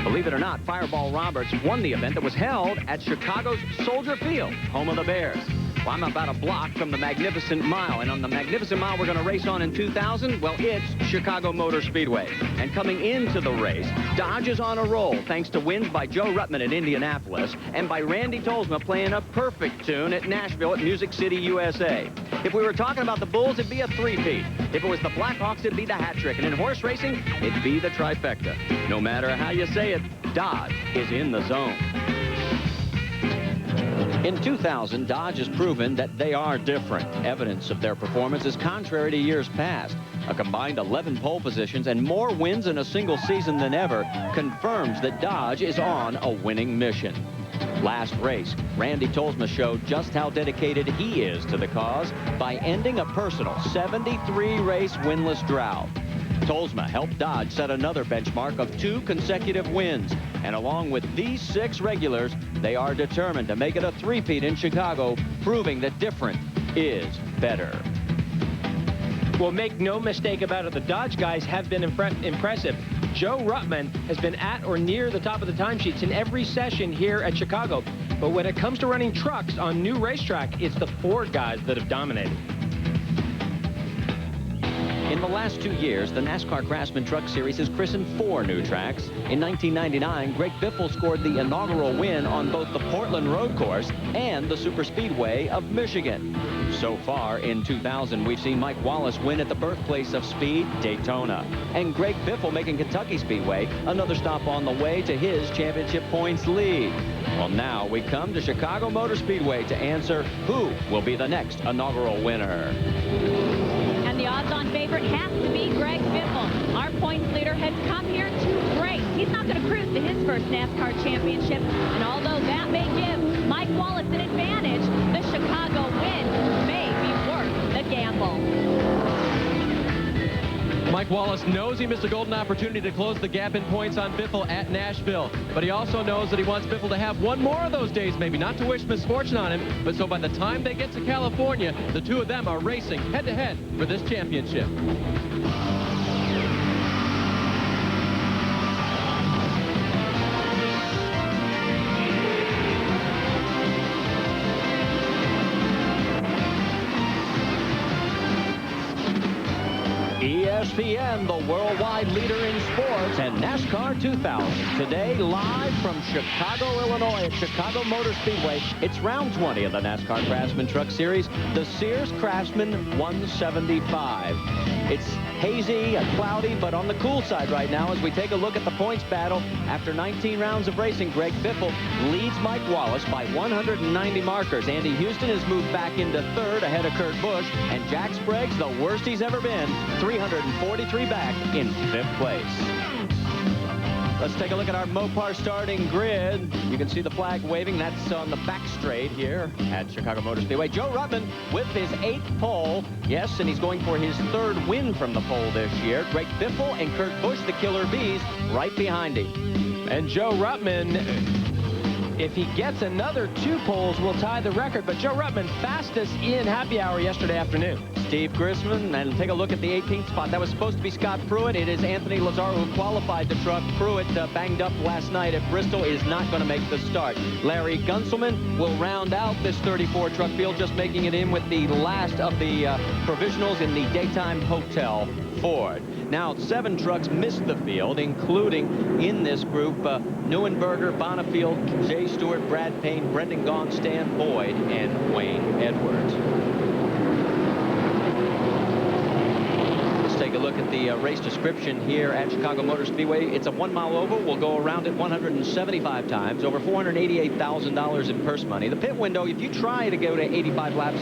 Believe it or not, Fireball Roberts won the event that was held at Chicago's Soldier Field, home of the Bears. Well, I'm about a block from the Magnificent Mile, and on the Magnificent Mile we're going to race on in 2000, well, it's Chicago Motor Speedway. And coming into the race, Dodge is on a roll thanks to wins by Joe Ruttman at Indianapolis and by Randy Tolsma playing a perfect tune at Nashville at Music City, USA. If we were talking about the Bulls, it'd be a three-peat. If it was the Blackhawks, it'd be the hat trick. And in horse racing, it'd be the trifecta. No matter how you say it, Dodge is in the zone. In 2000, Dodge has proven that they are different. Evidence of their performance is contrary to years past. A combined 11 pole positions and more wins in a single season than ever confirms that Dodge is on a winning mission. Last race, Randy Tolsma showed just how dedicated he is to the cause by ending a personal 73-race winless drought. Tolsma helped Dodge set another benchmark of 2 consecutive wins. And along with these 6 regulars, they are determined to make it a three-peat in Chicago, proving that different is better. Well, make no mistake about it, the Dodge guys have been impressive. Joe Ruttman has been at or near the top of the timesheets in every session here at Chicago. But when it comes to running trucks on new racetrack, it's the Ford guys that have dominated. In the last 2 years, the NASCAR Craftsman Truck Series has christened 4 new tracks. In 1999, Greg Biffle scored the inaugural win on both the Portland Road Course and the Superspeedway of Michigan. So far, in 2000, we've seen Mike Wallace win at the birthplace of speed, Daytona. And Greg Biffle making Kentucky Speedway another stop on the way to his championship points lead. Well, now we come to Chicago Motor Speedway to answer who will be the next inaugural winner. The odds-on favorite has to be Greg Biffle. Our points leader has come here to race. He's not going to cruise to his first NASCAR championship. And although that may give Mike Wallace an advantage, the Chicago win may be worth the gamble. Mike Wallace knows he missed a golden opportunity to close the gap in points on Biffle at Nashville. But he also knows that he wants Biffle to have one more of those days, maybe not to wish misfortune on him, but so by the time they get to California, the two of them are racing head-to-head for this championship. ESPN, the worldwide leader in sports, and NASCAR 2000. Today, live from Chicago, Illinois at Chicago Motor Speedway. It's round 20 of the NASCAR Craftsman Truck Series, the Sears Craftsman 175. It's hazy and cloudy, but on the cool side right now as we take a look at the points battle. After 19 rounds of racing, Greg Biffle leads Mike Wallace by 190 markers. Andy Houston has moved back into third ahead of Kurt Busch, and Jack Sprague's the worst he's ever been, 343 back in 5th place. Let's take a look at our Mopar starting grid. You can see the flag waving. That's on the back straight here at Chicago Motor Speedway. Joe Ruttman with his 8th pole. Yes, and he's going for his 3rd win from the pole this year. Greg Biffle and Kurt Busch, the Killer Bees, right behind him. And Joe Ruttman, if he gets another 2 poles, will tie the record. But Joe Ruttman, fastest in happy hour yesterday afternoon. Steve Grisman, and take a look at the 18th spot. That was supposed to be Scott Pruitt. It is Anthony Lazaro who qualified the truck. Pruitt banged up last night at Bristol, is not going to make the start. Larry Gunselman will round out this 34 truck field, just making it in with the last of the provisionals in the Daytime Hotel Ford. Now, 7 trucks missed the field, including in this group Neuenberger, Bonifield, Jay Stewart, Brad Payne, Brendan Gaughan, Stan Boyd, and Wayne Edwards. Take a look at the race description here at Chicago Motor Speedway. It's a 1-mile oval. We'll go around it 175 times, over $488,000 in purse money. The pit window, if you try to go to 85 laps,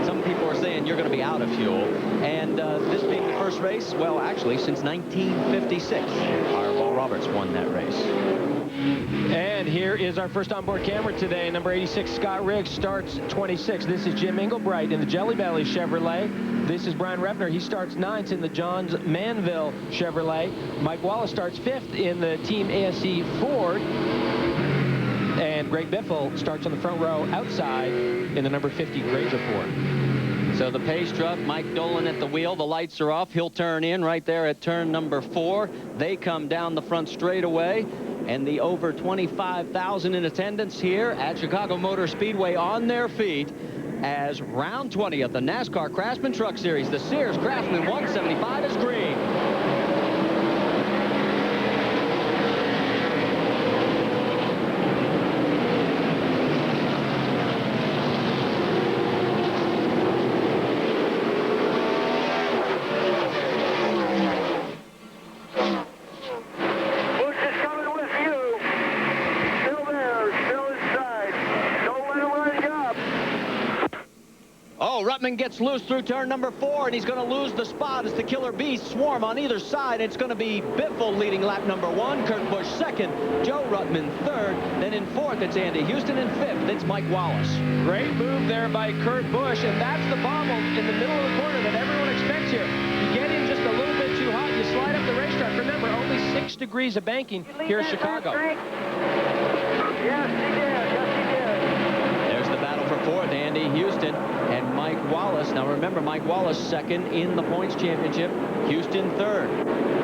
some people are saying you're going to be out of fuel. And this being the first race, well, actually, since 1956, Fireball Roberts won that race. And here is our first onboard camera today. Number 86, Scott Riggs, starts 26. This is Jim Englebright in the Jelly Belly Chevrolet. This is Brian Rebner. He starts 9th in the Johns Manville Chevrolet. Mike Wallace starts 5th in the Team ASE Ford. And Greg Biffle starts on the front row outside in the number 50 Granger Ford. So the pace truck, Mike Dolan at the wheel. The lights are off. He'll turn in right there at turn number 4. They come down the front straightaway. and the over 25,000 in attendance here at Chicago Motor Speedway on their feet as round 20 of the NASCAR Craftsman Truck Series. The Sears Craftsman 175 is green. Ruttman gets loose through turn number 4, and he's going to lose the spot as the Killer Bees swarm on either side. It's going to be Biffle leading lap number 1, Kurt Busch 2nd, Joe Ruttman 3rd. Then in 4th, it's Andy Houston. In 5th, it's Mike Wallace. Great move there by Kurt Busch, and that's the bobble in the middle of the corner that everyone expects here. You get in just a little bit too hot, you slide up the racetrack. Remember, only 6 degrees of banking here in Chicago. Yes, he did. Yes, he did. There's the battle for 4th, Andy Houston and Mike Wallace. Now remember, Mike Wallace 2nd in the points championship, Houston 3rd.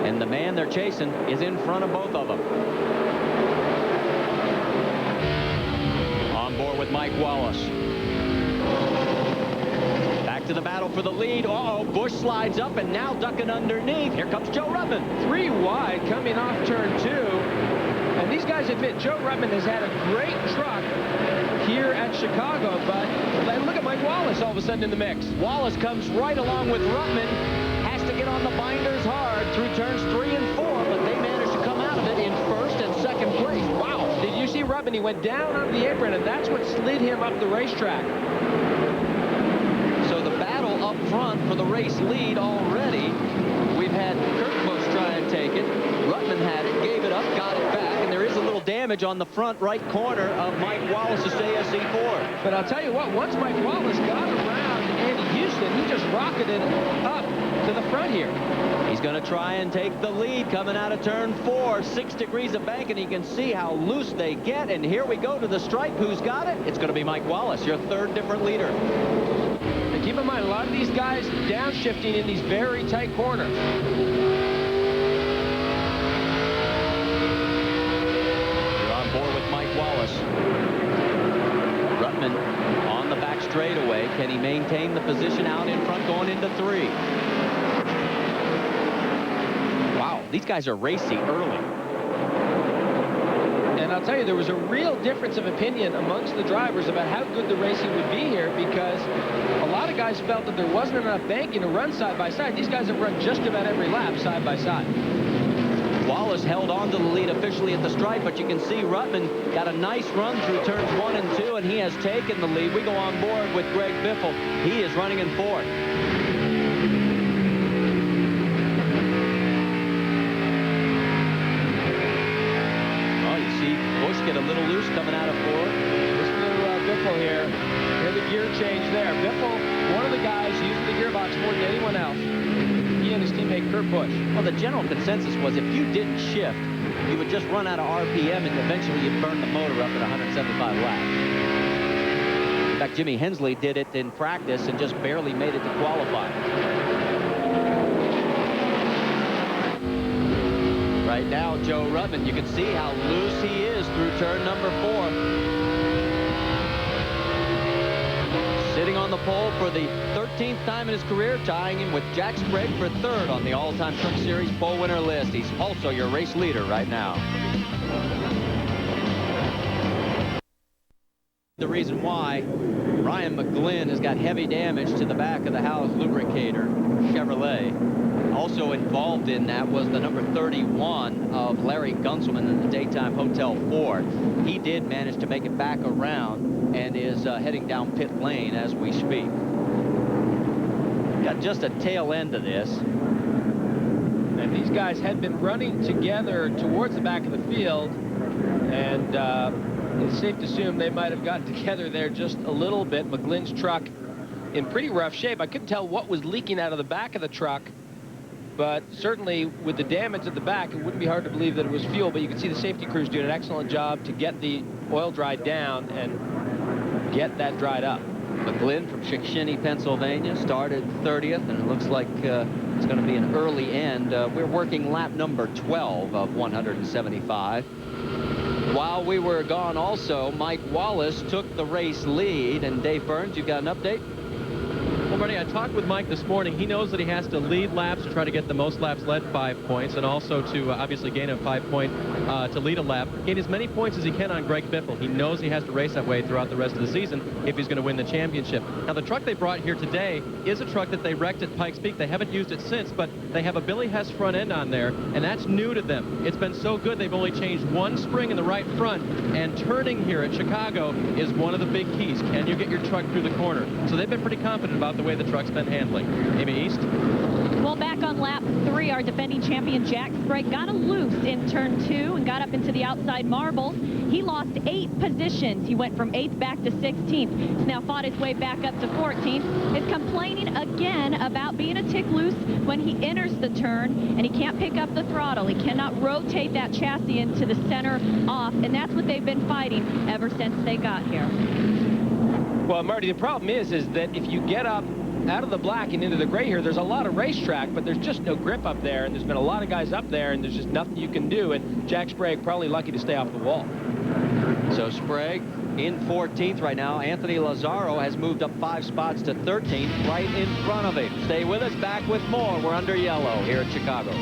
And the man they're chasing is in front of both of them. On board with Mike Wallace. Back to the battle for the lead. Uh-oh, Busch slides up and now ducking underneath. Here comes Joe Ruttman. 3 wide coming off turn 2. And these guys admit Joe Ruttman has had a great truck here at Chicago, but look at Mike Wallace all of a sudden in the mix. Wallace comes right along with Ruttman, has to get on the binders hard through turns 3 and 4, but they managed to come out of it in 1st and 2nd place. Wow. Did you see Ruttman? He went down onto the apron, and that's what slid him up the racetrack. So the battle up front for the race lead already. We've had Kurt Busch try and take it. Ruttman had it, gave it up, got it back, and there is a little damage on the front right corner of Mike Wallace's ASE4. But I'll tell you what, once Mike Wallace got around Andy Houston, he just rocketed up to the front here. He's going to try and take the lead coming out of turn 4. 6 degrees of bank, and you can see how loose they get. And here we go to the stripe. Who's got it? It's going to be Mike Wallace, your 3rd different leader. And keep in mind, a lot of these guys downshifting in these very tight corners. Wallace. Ruttman on the back straightaway. Can he maintain the position out in front going into 3? Wow, these guys are racy early. And I'll tell you, there was a real difference of opinion amongst the drivers about how good the racing would be here, because a lot of guys felt that there wasn't enough banking to run side by side. These guys have run just about every lap side by side. Wallace held on to the lead officially at the stripe, but you can see Ruttman got a nice run through turns 1 and 2, and he has taken the lead. We go on board with Greg Biffle. He is running in 4th. Oh, you see Busch get a little loose coming out of 4th. Listen to Biffle here. Hear the gear change there. Biffle, one of the guys using the gearbox more than anyone else. He and his teammate Kurt Busch. Well, the general consensus was if you didn't shift, you would just run out of RPM and eventually you'd burn the motor up at 175 laps. In fact, Jimmy Hensley did it in practice and just barely made it to qualify. Right now, Joe Ruttman, you can see how loose he is through turn number 4. Sitting on the pole for the 13th time in his career, tying him with Jack Sprague for 3rd on the all-time Truck Series pole winner list. He's also your race leader right now. The reason why Ryan McGlynn has got heavy damage to the back of the house lubricator Chevrolet. Also involved in that was the number 31 of Larry Gunselman in the daytime Hotel 4. He did manage to make it back around and is heading down pit lane as we speak. Got just a tail end of this. And these guys had been running together towards the back of the field, and it's safe to assume they might have gotten together there just a little bit. McGlynn's truck in pretty rough shape. I couldn't tell what was leaking out of the back of the truck, but certainly with the damage at the back, it wouldn't be hard to believe that it was fuel. But you can see the safety crews doing an excellent job to get the oil dried down and get that dried up. McGlynn from Chickasha, Pennsylvania, started 30th, and it looks like it's going to be an early end. We're working lap number 12 of 175. While we were gone also, Mike Wallace took the race lead. And Dave Burns, you've got an update? Well, Marty, I talked with Mike this morning. He knows that he has to lead laps to try to get the most laps led 5 points, and also to obviously gain a 5 point to lead a lap. Gain as many points as he can on Greg Biffle. He knows he has to race that way throughout the rest of the season if he's going to win the championship. Now, the truck they brought here today is a truck that they wrecked at Pikes Peak. They haven't used it since, but they have a Billy Hess front end on there, and that's new to them. It's been so good they've only changed one spring in the right front, and turning here at Chicago is one of the big keys. Can you get your truck through the corner? So they've been pretty confident about the way the truck's been handling. Amy East? Well, back on lap 3, our defending champion Jack Sprague got a loose in turn 2 and got up into the outside marbles. He lost 8 positions. He went from 8th back to 16th. He's now fought his way back up to 14th. Is complaining again about being a tick loose when he enters the turn, and he can't pick up the throttle. He cannot rotate that chassis into the center off, and that's what they've been fighting ever since they got here. Well, Marty, the problem is that if you get up out of the black and into the gray here, there's a lot of racetrack, but there's just no grip up there, and there's been a lot of guys up there, and there's just nothing you can do, and Jack Sprague probably lucky to stay off the wall. So Sprague in 14th right now. Anthony Lazzaro has moved up 5 spots to 13th, right in front of him. Stay with us, back with more. We're under yellow here at Chicago.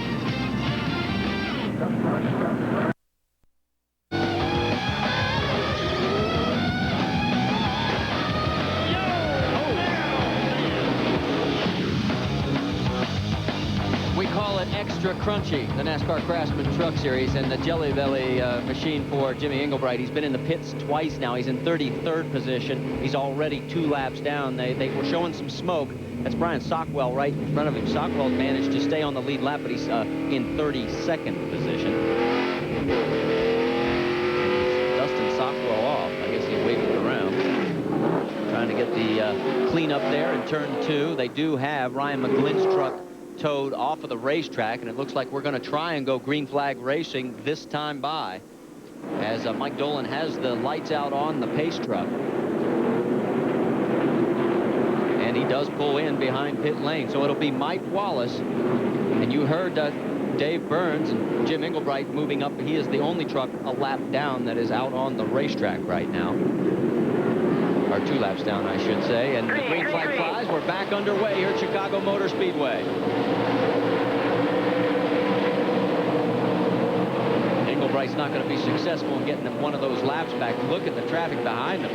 Extra crunchy, the NASCAR Craftsman Truck Series, and the Jelly Belly machine for Jimmy Engelbright. He's been in the pits twice now. He's in 33rd position. He's already 2 laps down. They were showing some smoke. That's Brian Sockwell right in front of him. Sockwell managed to stay on the lead lap, but he's in 32nd position. Dustin Sockwell off. I guess he's waving around, trying to get the cleanup there in turn 2. They do have Ryan McGlynn's truck towed off of the racetrack, and it looks like we're going to try and go green flag racing this time by, as Mike Dolan has the lights out on the pace truck. And he does pull in behind pit lane, so it'll be Mike Wallace. And you heard Dave Burns and Jim Engelbright moving up. He is the only truck a lap down that is out on the racetrack right now. Or 2 laps down, I should say. And the green flag flies. We're back underway here at Chicago Motor Speedway. Engelbright's not going to be successful in getting one of those laps back. Look at the traffic behind him.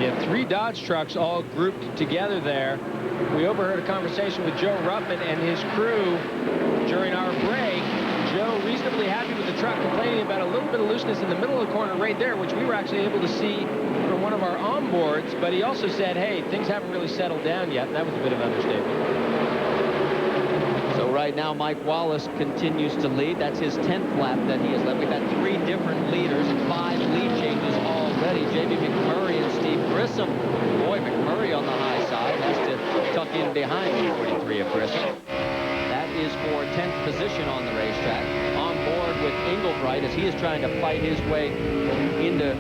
Yeah, 3 Dodge trucks all grouped together there. We overheard a conversation with Joe Ruttman and his crew during our break. Joe reasonably happy with the truck, complaining about a little bit of looseness in the middle of the corner right there, which we were actually able to see from one of our onboards. But he also said, hey, things haven't really settled down yet. And that was a bit of an understatement. So right now, Mike Wallace continues to lead. That's his 10th lap that he has led. We've had 3 different leaders, 5 lead changes already. J.B. McMurray and Steve Grissom. Boy, McMurray on the high side has to tuck in behind 43 of Grissom. That is for 10th position on the racetrack. On board with Engelbright as he is trying to fight his way into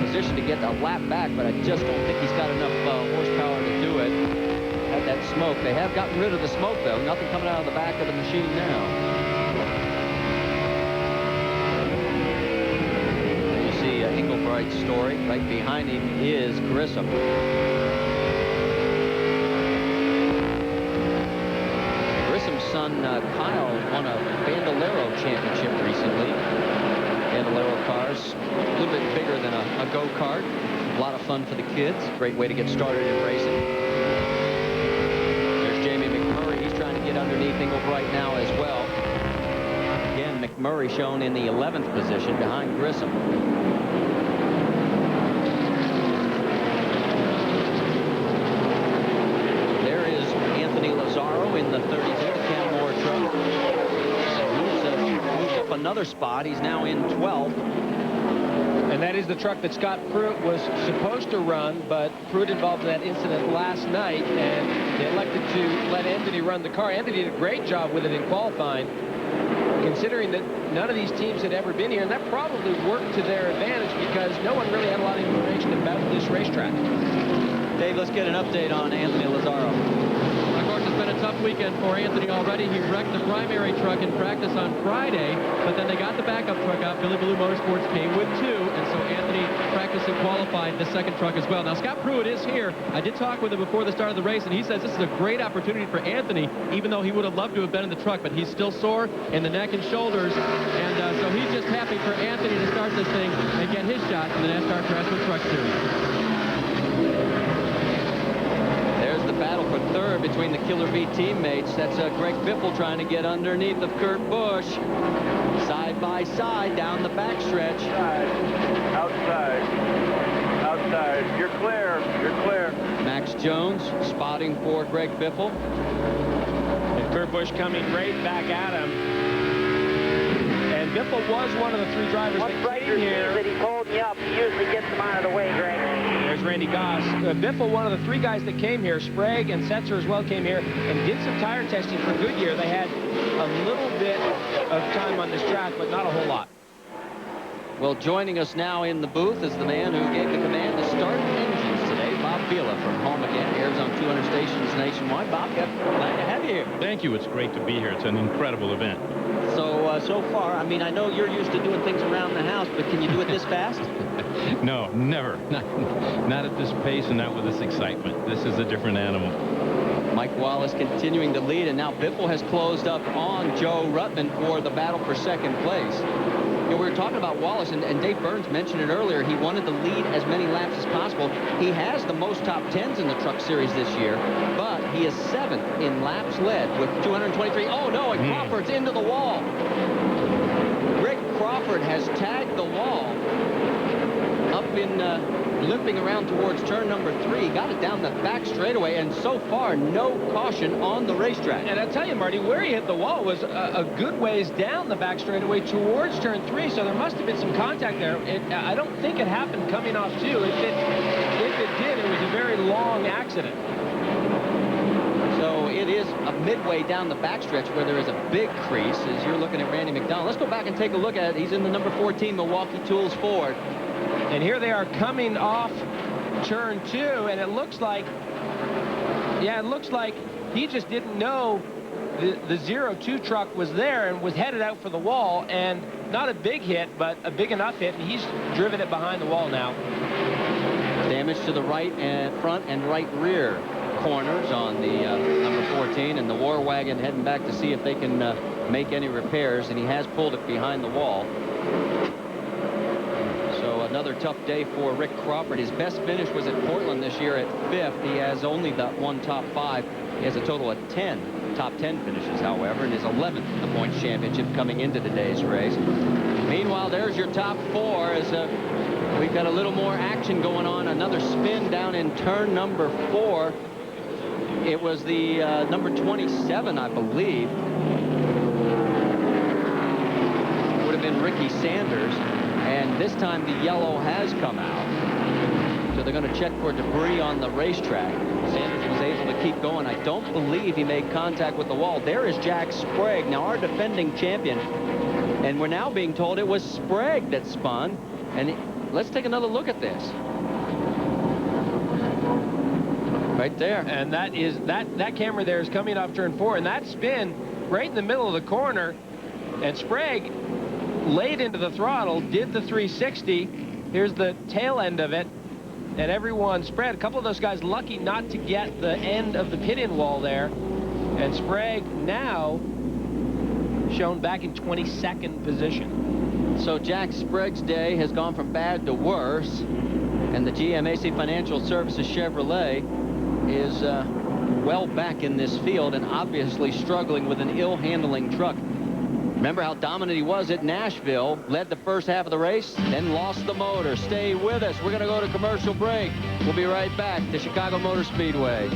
position to get a lap back, but I just don't think he's got enough horsepower to do it. Had that smoke. They have gotten rid of the smoke, though. Nothing coming out of the back of the machine now. You see Engelbright's story. Right behind him is Grissom. Grissom's son, Kyle, won a Bandolero championship recently. Bandolero cars, a little bit bigger than a go-kart. A lot of fun for the kids. Great way to get started in racing. There's Jamie McMurray. He's trying to get underneath Engelbright now as well. Again, McMurray shown in the 11th position behind Grissom. There is Anthony Lazzaro in the 32, the Canmore truck. Moves up another spot. He's now in 12th. And that is the truck that Scott Pruitt was supposed to run, but Pruitt involved in that incident last night, and they elected to let Anthony run the car. Anthony did a great job with it in qualifying, considering that none of these teams had ever been here, and that probably worked to their advantage because no one really had a lot of information about this racetrack. Dave, let's get an update on Anthony Lazzaro. Of course, it's been a tough weekend for Anthony already. He wrecked the primary truck in practice on Friday, but then they got the backup truck out. Billy Baloo Motorsports came with 2, and so Anthony practiced and qualified the second truck as well. Now, Scott Pruitt is here. I did talk with him before the start of the race, and he says this is a great opportunity for Anthony, even though he would have loved to have been in the truck, but he's still sore in the neck and shoulders, and so he's just happy for Anthony to start this thing and get his shot in the NASCAR Craftsman Truck Series. There's the battle for third between the Killer Bee teammates. That's Greg Biffle trying to get underneath of Kurt Busch. Side by side down the backstretch. Outside. Outside. You're clear. You're clear. Max Jones spotting for Greg Biffle. And Kurt Busch coming right back at him. And Biffle was one of the 3 drivers that came here. That he's holding you up. He usually gets them out of the way, Greg. There's Randy Goss. Biffle, one of the 3 guys that came here. Sprague and Setzer as well came here and did some tire testing for Goodyear. They had a little bit of time on this track, but not a whole lot. Well, joining us now in the booth is the man who gave the command to start engines today, Bob Vila from home again, airs on 200 stations nationwide. Bob, glad to have you here. Thank you. It's great to be here. It's an incredible event. So far, I mean, I know you're used to doing things around the house, but can you do it this fast? No, never. Not at this pace and not with this excitement. This is a different animal. Mike Wallace continuing to lead, and now Biffle has closed up on Joe Ruttman for the battle for second place. You know, we were talking about Wallace, and Dave Burns mentioned it earlier. He wanted to lead as many laps as possible. He has the most top 10s in the Truck Series this year, but he is 7th in laps led with 223. Oh, no, and Crawford's into the wall. Rick Crawford has tagged the wall up in limping around towards turn number 3. Got it down the back straightaway, and so far, no caution on the racetrack. And I'll tell you, Marty, where he hit the wall was a good ways down the back straightaway towards turn 3, so there must have been some contact there. I don't think it happened coming off 2. If it did, it was a very long accident. So it is a midway down the backstretch where there is a big crease as you're looking at Randy McDonald. Let's go back and take a look at it. He's in the number 14 Milwaukee Tools Ford. And here they are coming off turn 2, and it looks like he just didn't know the 02 truck was there and was headed out for the wall, and not a big hit, but a big enough hit, and he's driven it behind the wall now. Damage to the right and front and right rear corners on the number 14, and the War Wagon heading back to see if they can make any repairs, and he has pulled it behind the wall. So another tough day for Rick Crawford. His best finish was at Portland this year at 5th. He has only that one top 5. He has a total of 10 top 10 finishes, however, and is 11th in the points championship coming into today's race. Meanwhile, there's your top 4 as we've got a little more action going on. Another spin down in turn number 4. It was the number 27, I believe. Would have been Ricky Sanders. And this time the yellow has come out. So they're going to check for debris on the racetrack. Sanders was able to keep going. I don't believe he made contact with the wall. There is Jack Sprague, now our defending champion. And we're now being told it was Sprague that spun. And let's take another look at this. Right there. And that camera there is coming off turn 4, and that spin right in the middle of the corner, and Sprague laid into the throttle, did the 360. Here's the tail end of it, and everyone spread. A couple of those guys lucky not to get the end of the pit-in wall there, and Sprague now shown back in 22nd position. So Jack Sprague's day has gone from bad to worse, and the GMAC Financial Services Chevrolet is well back in this field and obviously struggling with an ill-handling truck. Remember how dominant he was at Nashville, led the first half of the race, then lost the motor. Stay with us. We're going to go to commercial break. We'll be right back to Chicago Motor Speedway.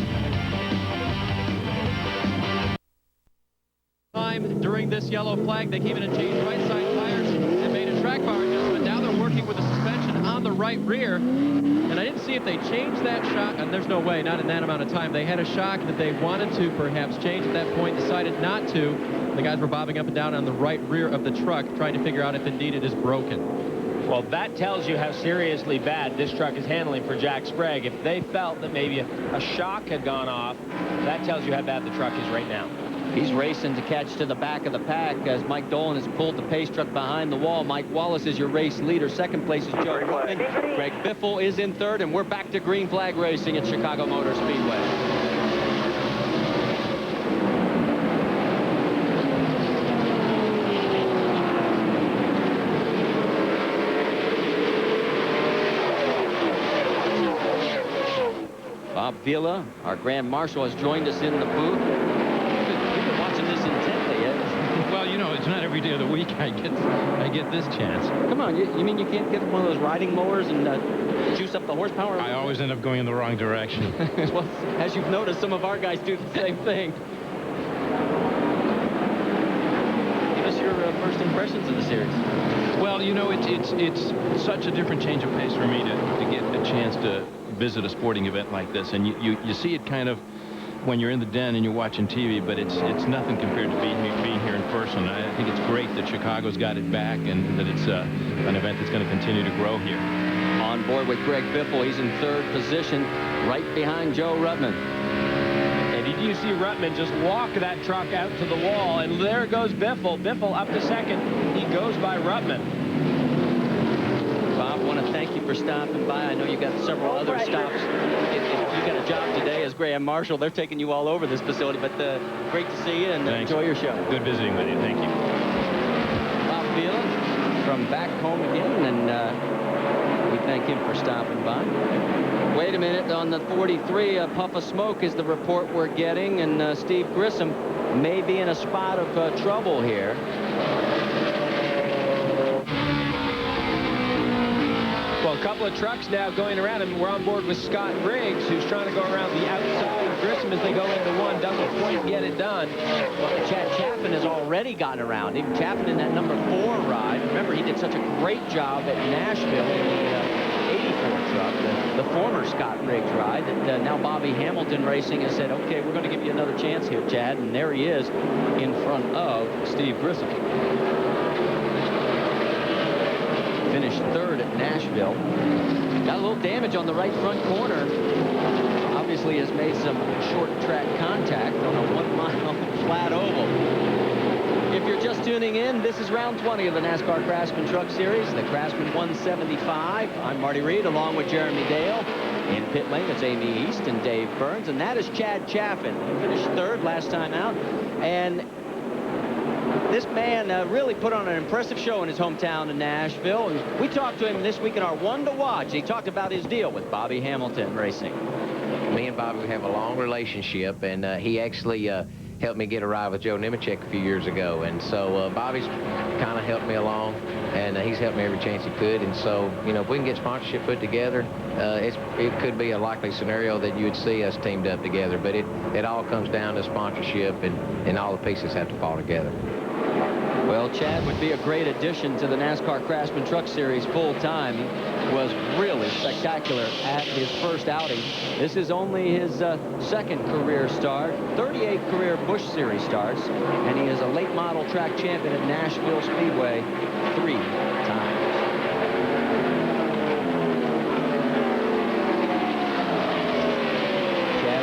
During this yellow flag, they came in and changed right side tires and made a track bar adjustment. Now they're working with the suspension on the right rear. And I didn't see if they changed that shock, and there's no way, not in that amount of time. They had a shock that they wanted to perhaps change at that point, decided not to. The guys were bobbing up and down on the right rear of the truck, trying to figure out if indeed it is broken. Well, that tells you how seriously bad this truck is handling for Jack Sprague. If they felt that maybe a shock had gone off, that tells you how bad the truck is right now. He's racing to catch to the back of the pack as Mike Dolan has pulled the pace truck behind the wall. Mike Wallace is your race leader. Second place is Joe Ruttman. Greg Biffle is in third, and we're back to green flag racing at Chicago Motor Speedway. Bob Vila, our Grand Marshal, has joined us in the booth. We've been watching this intently, Ed. Well, you know, it's not every day of the week I get this chance. Come on, you mean you can't get one of those riding mowers and juice up the horsepower? I always end up going in the wrong direction. Well, as you've noticed, some of our guys do the same thing. Give us your first impressions of the series. Well, you know, it's such a different change of pace for me to get a chance to visit a sporting event like this, and you see it kind of when you're in the den and you're watching TV, but it's nothing compared to being here in person. I think it's great that Chicago's got it back and that it's an event that's going to continue to grow here. On board with Greg Biffle, he's in third position, right behind Joe Ruttman. And did you see Ruttman just walk that truck out to the wall, and there goes Biffle. Biffle up to second. He goes by Ruttman. Bob, I want to thank you for stopping by. I know you got several other stops. If you got a job today as Grand Marshal, they're taking you all over this facility, but great to see you, and enjoy your show. Good visiting with you. Thank you. Bob Vila from back home again, and we thank him for stopping by. Wait a minute, on the 43, a puff of smoke is the report we're getting, and Steve Grissom may be in a spot of trouble here. Well, a couple of trucks now going around, and we're on board with Scott Riggs, who's trying to go around the outside of Grissom as they go into one. Doesn't quite get it done. Well, Chad Chaffin has already gotten around him. Chaffin in that number 4 ride. Remember, he did such a great job at Nashville in the 84 truck, the former Scott Riggs ride, that now Bobby Hamilton Racing has said, okay, we're going to give you another chance here, Chad. And there he is in front of Steve Grissom. Finished third at Nashville. Got a little damage on the right front corner. Obviously has made some short track contact on a 1-mile flat oval. If you're just tuning in, this is round 20 of the NASCAR Craftsman Truck Series, the Craftsman 175. I'm Marty Reed along with Jeremy Dale. In pit lane, it's Amy East and Dave Burns, and that is Chad Chaffin. He finished third last time out, and this man really put on an impressive show in his hometown in Nashville. And we talked to him this week in our One to Watch. He talked about his deal with Bobby Hamilton Racing. Me and Bobby have a long relationship, and he actually helped me get a ride with Joe Nemechek a few years ago. And so Bobby's kind of helped me along, and he's helped me every chance he could. And so, you know, if we can get sponsorship put together, it could be a likely scenario that you would see us teamed up together. But it all comes down to sponsorship, and all the pieces have to fall together. Well, Chad would be a great addition to the NASCAR Craftsman Truck Series full-time. He was really spectacular at his first outing. This is only his second career start, 38 career Busch Series starts, and he is a late model track champion at Nashville Speedway 3 times.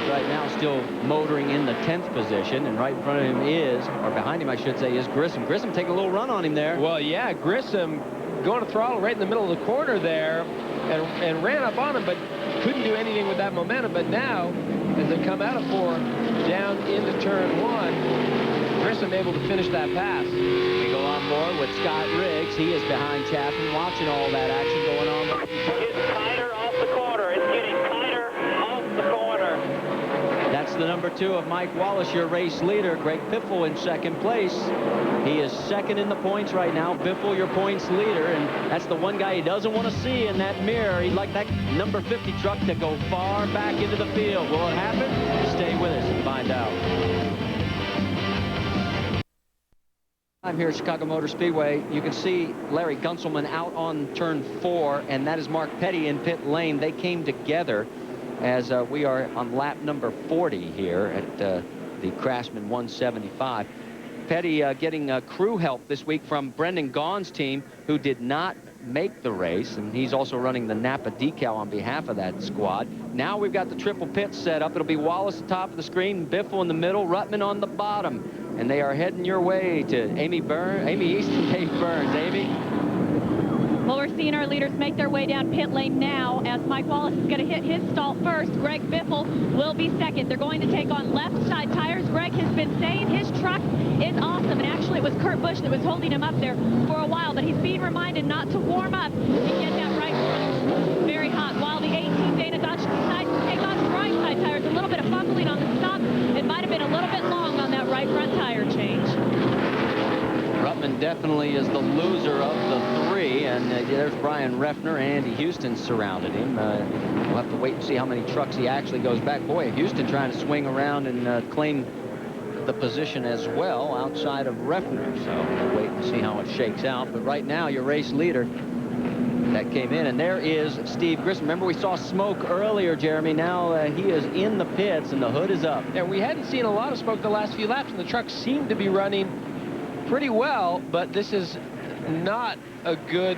Right now still motoring in the 10th position, and right in front of him is, or behind him I should say, is Grissom. Grissom taking a little run on him there. Well, yeah, Grissom going to throttle right in the middle of the corner there and ran up on him, but couldn't do anything with that momentum. But now, as they come out of 4 down into turn 1, Grissom able to finish that pass. We go on board with Scott Riggs. He is behind Chaffin, watching all that action going on. It's tighter off the corner. It's getting tighter off the corner. That's the number 2 of Mike Wallace, your race leader. Greg Biffle in second place. He is second in the points right now. Biffle, your points leader, and that's the one guy he doesn't want to see in that mirror. He'd like that number 50 truck to go far back into the field. Will it happen? Stay with us and find out. I'm here at Chicago Motor Speedway. You can see Larry Gunselman out on turn 4, and that is Mark Petty in pit lane. They came together as we are on lap number 40 here at the Craftsman 175. Petty getting crew help this week from Brendan Gaughan's team, who did not make the race, and he's also running the Napa decal on behalf of that squad. Now we've got the triple pit set up. It'll be Wallace at the top of the screen, Biffle in the middle, Ruttman on the bottom, and they are heading your way to Amy East and Dave Burns. Amy? Well, we're seeing our leaders make their way down pit lane now as Mike Wallace is going to hit his stall first. Greg Biffle will be second. They're going to take on left side tires. Greg has been saying his truck is awesome, and actually it was Kurt Busch that was holding him up there for a while, but he's being reminded not to warm up and get that right front very hot. While the 18 Dana Dodge decides to take off his right side tires, a little bit of fumbling on the stop. It might have been a little bit long on that right front tire change. Ruttman definitely is the loser of the three, and there's Brian Refner. Andy Houston surrounded him. We'll have to wait and see how many trucks he actually goes back. Boy, Houston trying to swing around and claim the position as well outside of Refner. So we'll wait and see how it shakes out. But right now, your race leader that came in, and there is Steve Grissom. Remember, we saw smoke earlier, Jeremy. Now he is in the pits, and the hood is up. Yeah, we hadn't seen a lot of smoke the last few laps, and the trucks seem to be running pretty well, but this is not a good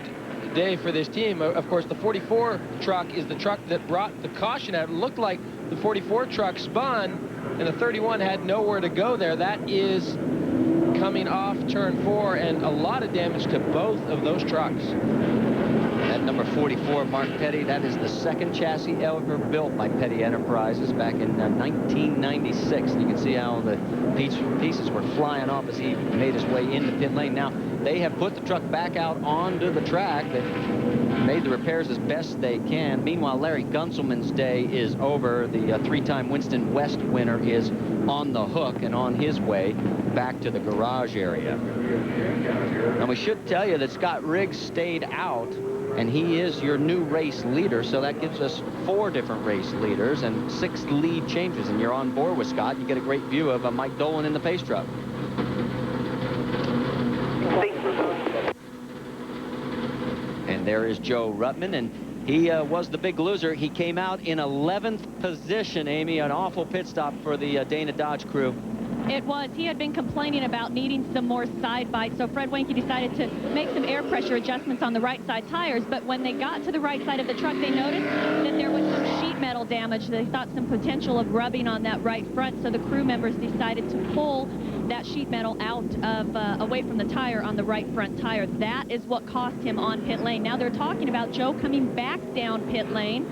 day for this team. Of course, the 44 truck is the truck that brought the caution out. It looked like the 44 truck spun, and the 31 had nowhere to go there. That is coming off turn 4, and a lot of damage to both of those trucks. That number 44, Mark Petty, that is the second chassis ever built by Petty Enterprises back in 1996. And you can see how the pieces were flying off as he made his way into pit lane. Now, they have put the truck back out onto the track. They've made the repairs as best they can. Meanwhile, Larry Gunselman's day is over. The three-time Winston West winner is on the hook and on his way back to the garage area. And we should tell you that Scott Riggs stayed out, and he is your new race leader, so that gives us 4 different race leaders and 6 lead changes, and you're on board with Scott. You get a great view of Mike Dolan in the pace truck. And there is Joe Ruttman, and he was the big loser. He came out in 11th position, Amy. An awful pit stop for the Dana Dodge crew. It was. He had been complaining about needing some more side bites, so Fred Wenke decided to make some air pressure adjustments on the right side tires. But when they got to the right side of the truck, they noticed that there was some sheet metal damage. They thought some potential of rubbing on that right front, so the crew members decided to pull that sheet metal out of away from the tire on the right front tire. That is what cost him on pit lane. Now they're talking about Joe coming back down pit lane,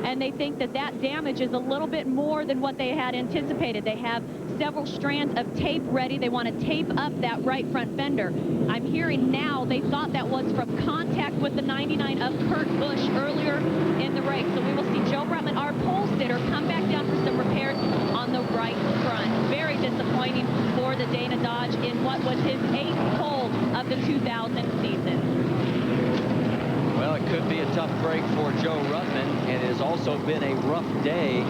and they think that that damage is a little bit more than what they had anticipated. They have several strands of tape ready. They want to tape up that right front fender. I'm hearing now they thought that was from contact with the 99 of Kurt Busch earlier in the race. So we will see Joe Ruttman, our pole sitter, come back down for some repairs on the right front. Very disappointing for the Dana Dodge in what was his 8th pole of the 2000 season. Well, it could be a tough break for Joe Ruttman. It has also been a rough day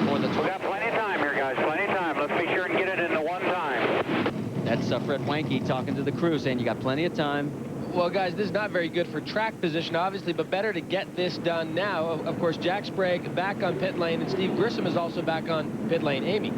for the... We got plenty of time here, guys. Plenty of time. Let's be sure and get it in the one time. That's Fred Wenke talking to the crew, saying you got plenty of time. Well, guys, this is not very good for track position, obviously, but better to get this done now. Of course, Jack Sprague back on pit lane, and Steve Grissom is also back on pit lane. Amy.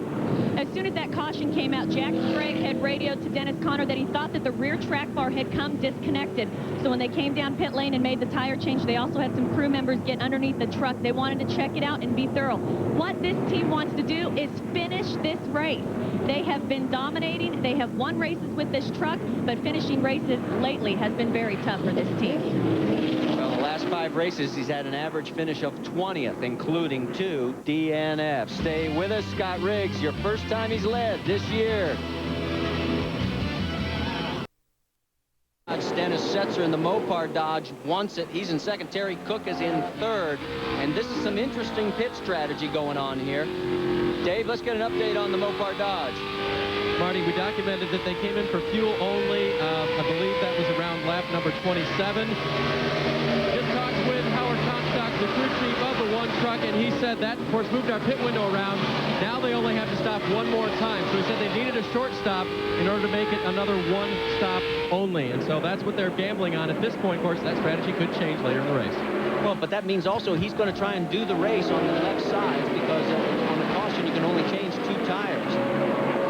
As soon as that caution came out, Jack Sprague had radioed to Dennis Conner that he thought that the rear track bar had come disconnected. So when they came down pit lane and made the tire change, they also had some crew members get underneath the truck. They wanted to check it out and be thorough. What this team wants to do is finish this race. They have been dominating. They have won races with this truck, but finishing races lately has been very tough for this team. Well, the last 5 races, he's had an average finish of 20th, including 2 DNFs. Stay with us, Scott Riggs, your first time he's led this year. Dennis Setzer in the Mopar Dodge wants it. He's in second. Terry Cook is in third. And this is some interesting pit strategy going on here. Dave, let's get an update on the Mopar Dodge. Marty, we documented that they came in for fuel only. I believe that was around lap number 27. Just talked with Howard Comstock, the crew chief of the one truck, and he said that, of course, moved our pit window around. Now they only have to stop one more time. So he said they needed a short stop in order to make it another one stop only. And so that's what they're gambling on at this point. Of course, that strategy could change later in the race. Well, but that means also he's going to try and do the race on the left side because on the caution you can only change 2 tires.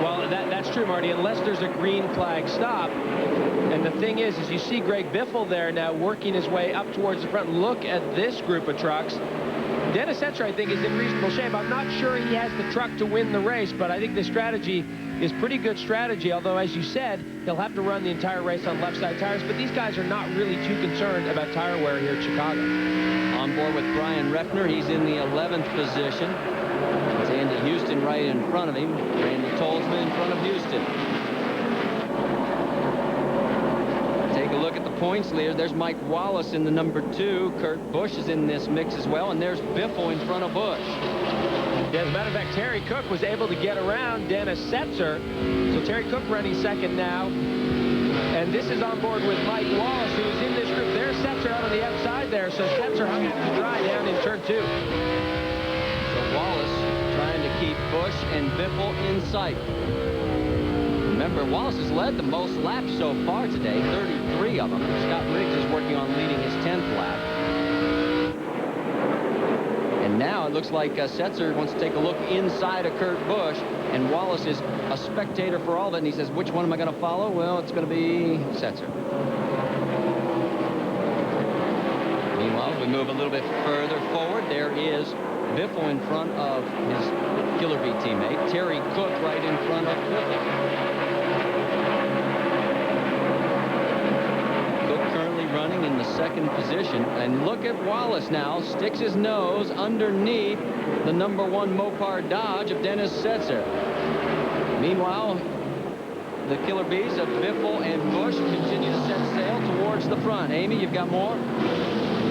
Well, that's That's true, Marty, unless there's a green flag stop. And the thing is you see Greg Biffle there now working his way up towards the front. Look at this group of trucks. Dennis Setzer, I think, is in reasonable shape. I'm not sure he has the truck to win the race, but I think the strategy is pretty good strategy, although, as you said, he'll have to run the entire race on left side tires, but these guys are not really too concerned about tire wear here at Chicago. On board with Brian Refner, he's in the 11th position. It's Andy Houston right in front of him. Randy Tolzman in front of Houston. Take a look at the points leader. There's Mike Wallace in the number 2. Kurt Busch is in this mix as well, and there's Biffle in front of Busch. Yeah, as a matter of fact, Terry Cook was able to get around Dennis Setzer. So Terry Cook running second now. And this is on board with Mike Wallace, who is in this group. There's Setzer out on the outside there, so Setzer hung out to dry down in turn 2. So Wallace trying to keep Busch and Biffle in sight. Remember, Wallace has led the most laps so far today, 33 of them. Scott Riggs is working on leading his 10th lap. And now it looks like Setzer wants to take a look inside of Kurt Busch, and Wallace is a spectator for all of it, and he says, which one am I going to follow? Well, it's going to be Setzer. Meanwhile, we move a little bit further forward. There is Biffle in front of his Killer Bee teammate. Terry Cook right in front of Biffle. Running in the 2nd position, and look at Wallace now, sticks his nose underneath the number 1 Mopar Dodge of Dennis Setzer. Meanwhile, the Killer Bees of Biffle and Busch continue to set sail towards the front. Amy, you've got more?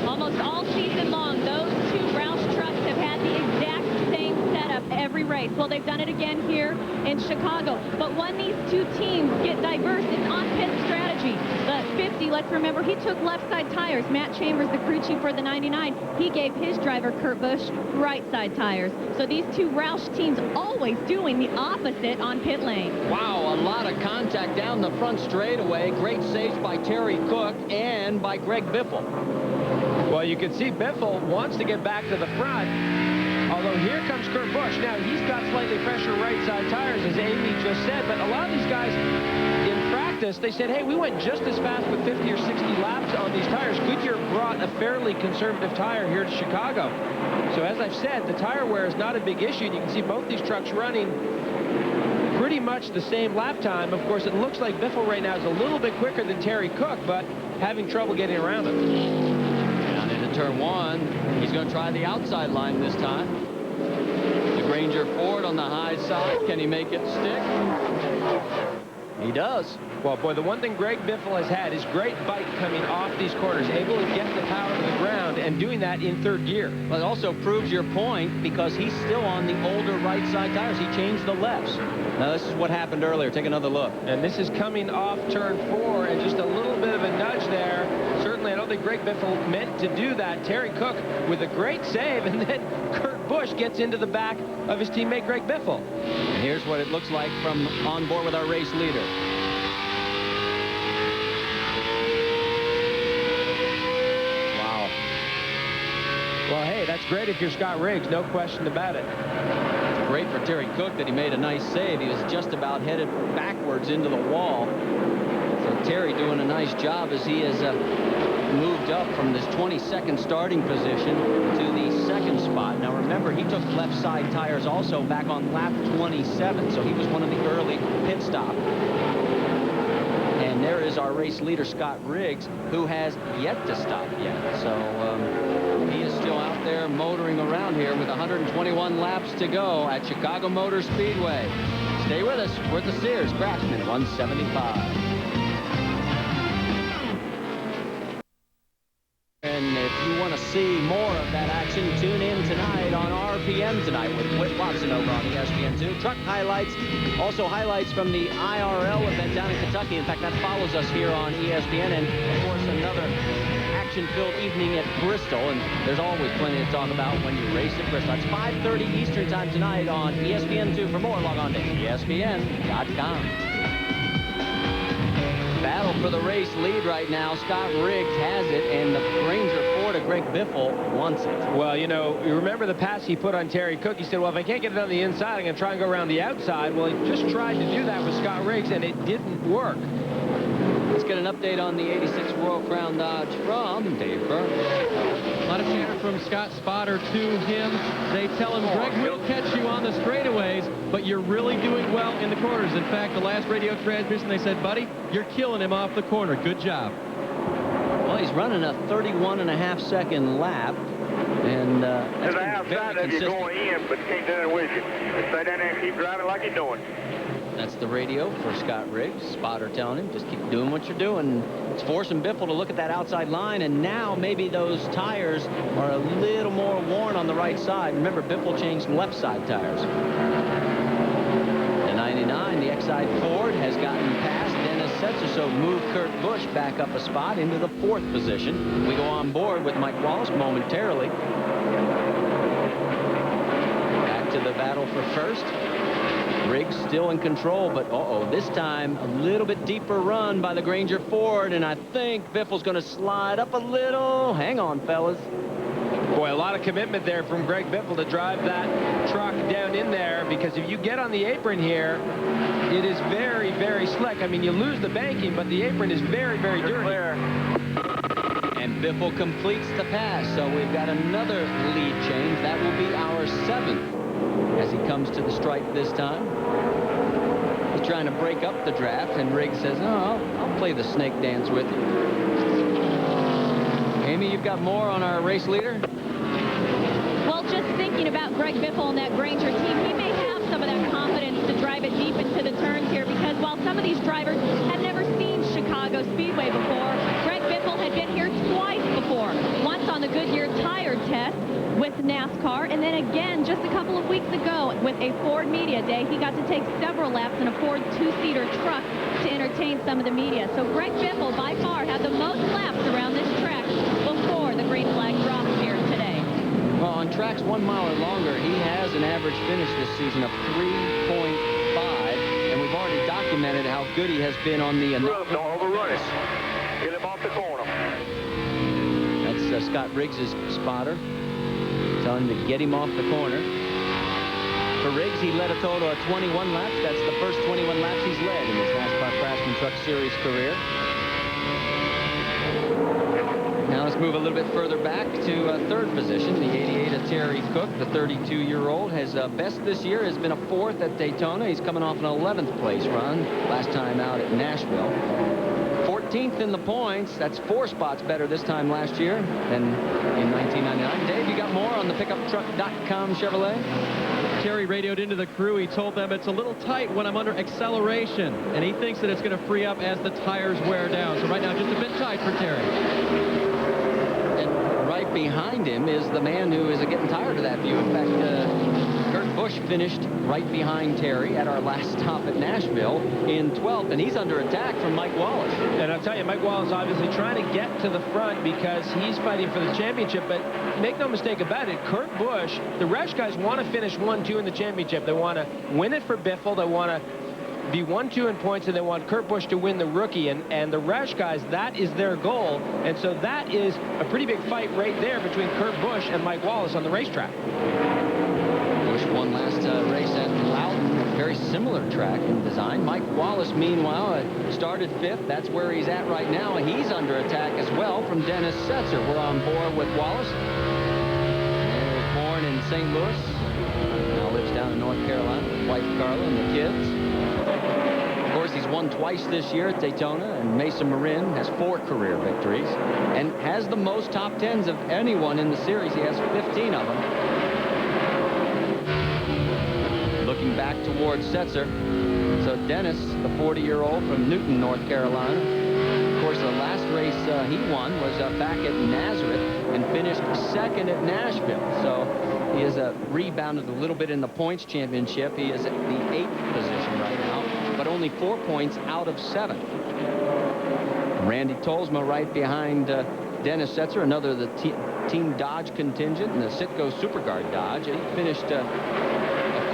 Almost all season long, those 2 Roush trucks have had the exact same setup every race. Well, they've done it again here in Chicago. But when these 2 teams get diverse, it's on-pit strategy. The 50, let's remember, he took left side tires. Matt Chambers, the crew chief for the 99, he gave his driver, Kurt Busch, right side tires. So these 2 Roush teams always doing the opposite on pit lane. Wow, a lot of contact down the front straightaway. Great saves by Terry Cook and by Greg Biffle. Well, you can see Biffle wants to get back to the front, although here comes Kurt Busch. Now, he's got slightly fresher right side tires, as Amy just said, but a lot of these guys in practice, they said, hey, we went just as fast with 50 or 60 laps on these tires. Goodyear brought a fairly conservative tire here to Chicago. So as I've said, the tire wear is not a big issue. You can see both these trucks running pretty much the same lap time. Of course, it looks like Biffle right now is a little bit quicker than Terry Cook, but having trouble getting around him. Down into turn 1, he's going to try the outside line this time. The Granger Ford on the high side. Can he make it stick? He does. Well, boy, the one thing Greg Biffle has had is great bite coming off these corners, able to get the power to the ground, and doing that in 3rd gear. Well, it also proves your point because he's still on the older right side tires. He changed the lefts. Now, this is what happened earlier. Take another look. And this is coming off turn 4, and just a little bit of a nudge there. Certainly, I don't think Greg Biffle meant to do that. Terry Cook with a great save, and then Kurt Busch gets into the back of his teammate Greg Biffle. And here's what it looks like from on board with our race leader. Wow. Well, hey, that's great if you're Scott Riggs, no question about it. Great for Terry Cook that he made a nice save. He was just about headed backwards into the wall. So Terry doing a nice job as he has moved up from this 22nd starting position to the 2nd spot. Now remember, he took left side tires also back on lap 27, so he was one of the early pit stop. And there is our race leader, Scott Riggs, who has yet to stop yet. So he is still out there motoring around here with 121 laps to go at Chicago Motor Speedway. Stay with us. We're at the Sears Craftsman 175. And if you want to see more of that action, tune in tonight on RPM tonight with Whit Watson over on ESPN2. Truck highlights, also highlights from the IRL event down in Kentucky. In fact, that follows us here on ESPN. And, of course, another action-filled evening at Bristol. And there's always plenty to talk about when you race at Bristol. It's 5:30 Eastern Time tonight on ESPN2. For more, log on to ESPN.com. Battle for the race lead right now. Scott Riggs has it, and the Granger Ford of Greg Biffle wants it. Well, you know, you remember the pass he put on Terry Cook. He said, well, if I can't get it on the inside, I'm going to try and go around the outside. Well, he just tried to do that with Scott Riggs, and it didn't work. Let's get an update on the 86 Royal Crown Dodge from Dave Burns. A lot of chatter from Scott Spotter to him. They tell him, Greg will catch you on the straightaways, but you're really doing well in the corners. In fact, the last radio transmission, they said, buddy, you're killing him off the corner. Good job. Well, he's running a 31.5-second lap. And There's an outside of you going in, but you can't do it with you. Stay down there and keep driving like you're doing. That's the radio for Scott Riggs. Spotter telling him, just keep doing what you're doing. It's forcing Biffle to look at that outside line, and now maybe those tires are a little more worn on the right side. Remember, Biffle changed left side tires. The 99, the Exide Ford, has gotten past Dennis Setzer, so move Kurt Busch back up a spot into the 4th position. We go on board with Mike Wallace momentarily. Back to the battle for first. Riggs still in control, but this time a little bit deeper run by the Granger Ford, and I think Biffle's going to slide up a little. Hang on, fellas. Boy, a lot of commitment there from Greg Biffle to drive that truck down in there, because if you get on the apron here, it is very, very slick. I mean, you lose the banking, but the apron is very, very dirty. And Biffle completes the pass, so we've got another lead change. That will be our 7th. As he comes to the stripe this time. He's trying to break up the draft, and Riggs says, oh, I'll play the snake dance with you. Amy, you've got more on our race leader? Well, just thinking about Greg Biffle and that Granger team, he may have some of that confidence to drive it deep into the turns here, because while some of these drivers had never seen Chicago Speedway before, Greg Biffle had been here twice before. Once on the Goodyear tire test with NASCAR, and then again just a couple of weeks ago with a Ford Media Day. He got to take several laps in a Ford 2-seater truck to entertain some of the media. So Greg Biffle by far had the most laps around this track before the green flag drops here today. Well, on tracks 1 mile or longer, he has an average finish this season of 3.5, and we've already documented how good he has been on the... Don't overrun it. Get him off the corner. That's Scott Riggs' spotter. Telling him to get him off the corner. For Riggs, he led a total of 21 laps. That's the first 21 laps he's led in his NASCAR Craftsman Truck Series career. Now let's move a little bit further back to 3rd position. The 88 of Terry Cook, the 32-year-old, has best this year has been a 4th at Daytona. He's coming off an 11th place run last time out at Nashville. 14th in the points. That's 4 spots better this time last year than in 1999. Dave, you got more on the pickuptruck.com Chevrolet? Terry radioed into the crew. He told them it's a little tight when I'm under acceleration, and he thinks that it's going to free up as the tires wear down. So right now, just a bit tight for Terry. And right behind him is the man who is getting tired of that view. In fact, Kurt Busch finished right behind Terry at our last stop at Nashville in 12th, and he's under attack from Mike Wallace. And I'll tell you, Mike Wallace obviously trying to get to the front because he's fighting for the championship, but make no mistake about it, Kurt Busch, the Roush guys want to finish 1-2 in the championship. They want to win it for Biffle. They want to be 1-2 in points, and they want Kurt Busch to win the rookie. And the Roush guys, that is their goal. And so that is a pretty big fight right there between Kurt Busch and Mike Wallace on the racetrack. Busch won last race at Loudon. Very similar track in design. Mike Wallace, meanwhile, started 5th. That's where he's at right now. He's under attack as well from Dennis Setzer. We're on board with Wallace. He was born in St. Louis. Now lives down in North Carolina with wife Carla and the kids. Of course, he's won twice this year at Daytona, and Mesa Marin has 4 career victories and has the most top 10s of anyone in the series. He has 15 of them. Looking back towards Setzer. So Dennis, the 40-year-old from Newton, North Carolina. Of course, the last race he won was back at Nazareth and finished 2nd at Nashville. So he has rebounded a little bit in the points championship. He is at the 8th position right now, but only 4 points out of 7. Randy Tolsma right behind Dennis Setzer, another of the Team Dodge contingent in the Citgo Superguard Dodge. And he finished, of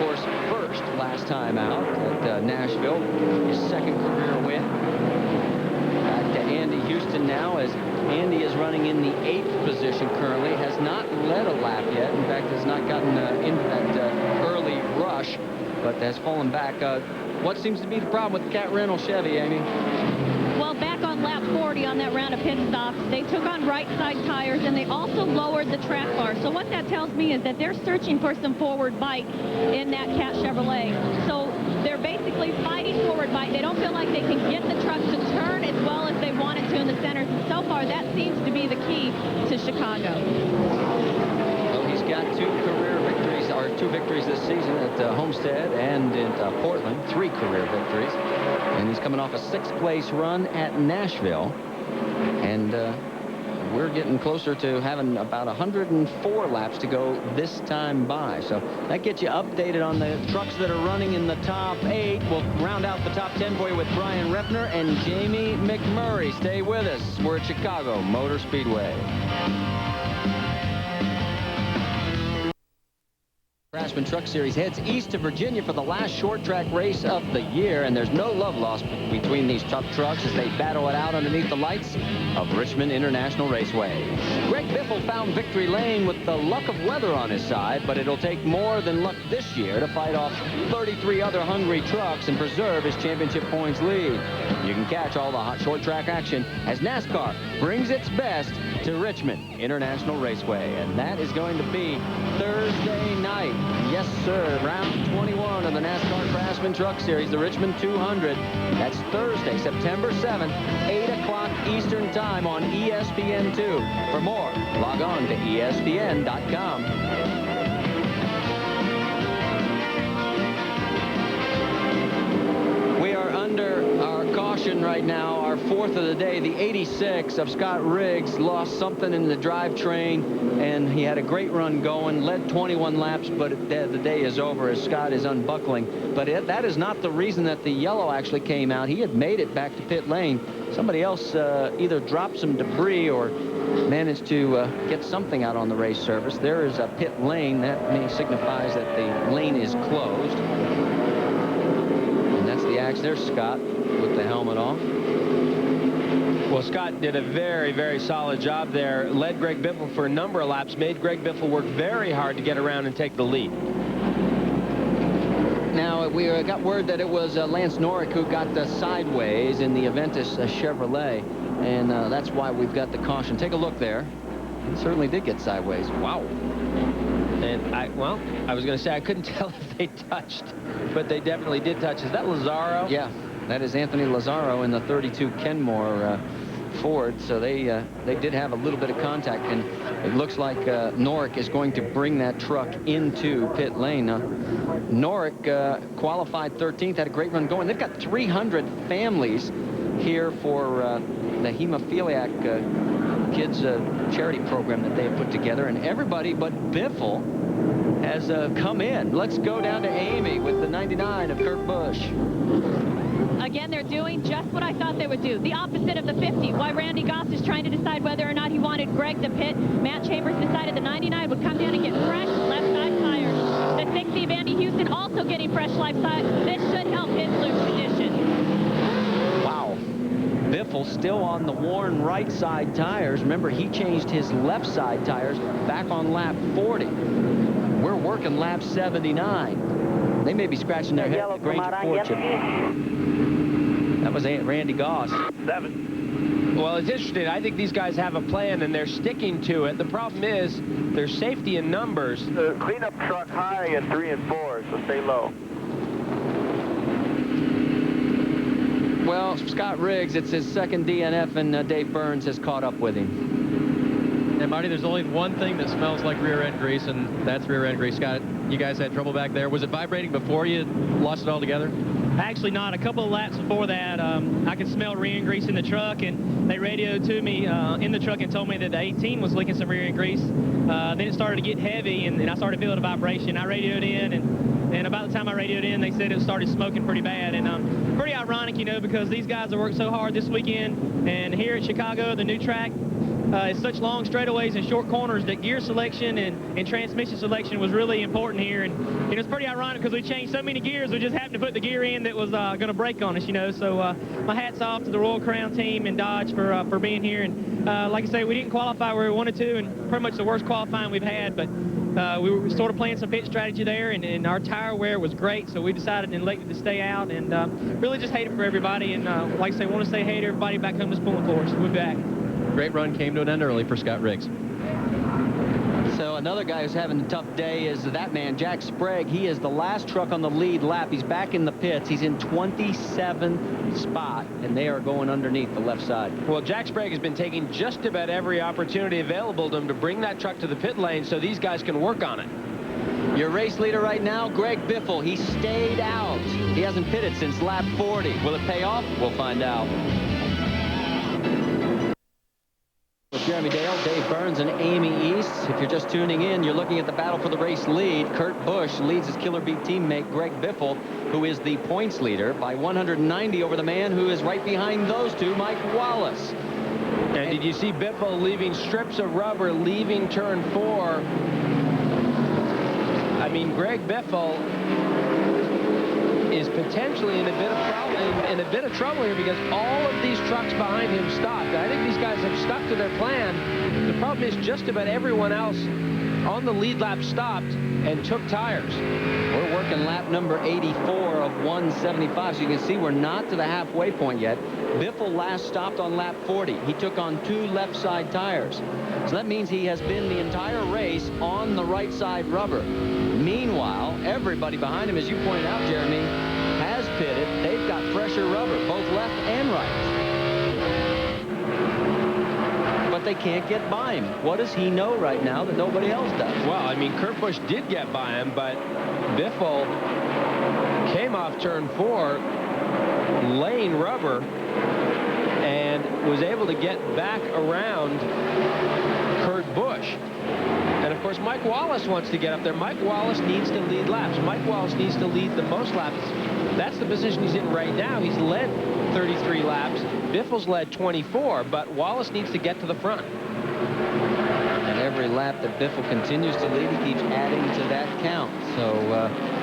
course, 1st last time out at Nashville, his 2nd career win. Andy Houston now, as Andy is running in the 8th position currently, has not led a lap yet. In fact, has not gotten into that early rush, but has fallen back. What seems to be the problem with the Cat Rental Chevy, Amy? Well, back on lap 40 on that round of pit stops, they took on right side tires, and they also lowered the track bar. So what that tells me is that they're searching for some forward bite in that Cat Chevrolet. So they're basically fighting forward bite. They don't feel like they can get the truck to turn as well as they wanted to in the centers. And so far, that seems to be the key to Chicago. Well, he's got 2 career victories, or 2 victories this season at Homestead and at Portland, 3 career victories. And he's coming off a 6th place run at Nashville. And we're getting closer to having about 104 laps to go this time by. So that gets you updated on the trucks that are running in the top 8. We'll round out the top 10 for you with Brian Repner and Jamie McMurray. Stay with us. We're at Chicago Motor Speedway. Craftsman Truck Series heads east to Virginia for the last short track race of the year, and there's no love lost between these tough trucks as they battle it out underneath the lights of Richmond International Raceway. Greg Biffle found victory lane with the luck of weather on his side, but it'll take more than luck this year to fight off 33 other hungry trucks and preserve his championship points lead. You can catch all the hot short track action as NASCAR brings its best to Richmond International Raceway, and that is going to be Thursday night. Yes, sir. Round 21 of the NASCAR Craftsman Truck Series, the Richmond 200. That's Thursday, September 7th, 8 o'clock Eastern Time on ESPN2. For more, log on to ESPN.com. We are under our caution right now, our 4th of the day. The 86 of Scott Riggs lost something in the drivetrain, and he had a great run going, led 21 laps, but the day is over as Scott is unbuckling. But that is not the reason that the yellow actually came out. He had made it back to pit lane. Somebody else either dropped some debris or managed to get something out on the race surface. There is a pit lane. That signifies that the lane is closed. The axe. There's Scott with the helmet off. Well, Scott did a very, very solid job there. Led Greg Biffle for a number of laps. Made Greg Biffle work very hard to get around and take the lead. Now, we got word that it was Lance Norrick who got sideways in the Aventus Chevrolet, and that's why we've got the caution. Take a look there. He certainly did get sideways. Wow. And I was going to say I couldn't tell if they touched, but they definitely did touch. Is that Lazaro? Yeah, that is Anthony Lazaro in the 32 Kenmore Ford. So they did have a little bit of contact, and it looks like Norrick is going to bring that truck into pit lane. Norrick qualified 13th, had a great run going. They've got 300 families here for the hemophiliac kids charity program that they have put together, and everybody but Biffle has come in. Let's go down to Amy with the 99 of Kurt Busch. Again, they're doing just what I thought they would do. The opposite of the 50. Why Randy Goss is trying to decide whether or not he wanted Greg to pit. Matt Chambers decided the 99 would come down and get fresh left side tires. The 60 of Andy Houston also getting fresh left side. This should help his loop position. Wow. Biffle still on the worn right side tires. Remember, he changed his left side tires back on lap 40. We're working lap 79. They may be scratching their head at the Granger Fortune. That was Randy Goss. 7. Well, it's interesting. I think these guys have a plan, and they're sticking to it. The problem is there's safety in numbers. The cleanup truck high in 3 and 4, so stay low. Well, Scott Riggs, it's his second DNF, and Dave Burns has caught up with him. And Marty, there's only one thing that smells like rear end grease, and that's rear end grease. Scott, you guys had trouble back there. Was it vibrating before you lost it all together? Actually not. A couple of laps before that, I could smell rear end grease in the truck, and they radioed to me in the truck and told me that the 18 was leaking some rear end grease. Then it started to get heavy, and I started feeling a vibration. I radioed in, and about the time I radioed in, they said it started smoking pretty bad. And pretty ironic, you know, because these guys have worked so hard this weekend, and here at Chicago, the new track, it's such long straightaways and short corners that gear selection and transmission selection was really important here. And it's pretty ironic because we changed so many gears, we just happened to put the gear in that was going to break on us, you know. So my hat's off to the Royal Crown team and Dodge for being here. And like I say, we didn't qualify where we wanted to, and pretty much the worst qualifying we've had. But we were sort of playing some pit strategy there, and our tire wear was great, so we decided and elected to stay out, and really just hate it for everybody. And like I say, want to say hey to everybody back home that's pulling for us. We'll be back. Great run came to an end early for Scott Riggs. So another guy who's having a tough day is that man, Jack Sprague. He is the last truck on the lead lap. He's back in the pits. He's in 27th spot, and they are going underneath the left side. Well, Jack Sprague has been taking just about every opportunity available to him to bring that truck to the pit lane so these guys can work on it. Your race leader right now, Greg Biffle. He stayed out. He hasn't pitted since lap 40. Will it pay off? We'll find out. With Jeremy Dale, Dave Burns, and Amy East. If you're just tuning in, you're looking at the battle for the race lead. Kurt Busch leads his Killer Bee teammate, Greg Biffle, who is the points leader by 190 over the man who is right behind those two, Mike Wallace. And did you see Biffle leaving strips of rubber, leaving turn 4? I mean, Greg Biffle is potentially in a bit of trouble here because all of these trucks behind him stopped. I think these guys have stuck to their plan. The problem is just about everyone else on the lead lap stopped and took tires. We're working lap number 84 of 175, so you can see we're not to the halfway point yet. Biffle last stopped on lap 40. He took on 2 left side tires. So that means he has been the entire race on the right side rubber. Meanwhile, everybody behind him, as you pointed out, Jeremy, has pitted. They've got fresher rubber, both left and right. But they can't get by him. What does he know right now that nobody else does? Well, I mean, Kurt Busch did get by him, but Biffle came off turn 4, laying rubber, and was able to get back around Kurt Busch. And of course, Mike Wallace wants to get up there. Mike Wallace needs to lead laps. Mike Wallace needs to lead the most laps. That's the position he's in right now. He's led 33 laps. Biffle's led 24, but Wallace needs to get to the front. And every lap that Biffle continues to lead, he keeps adding to that count. So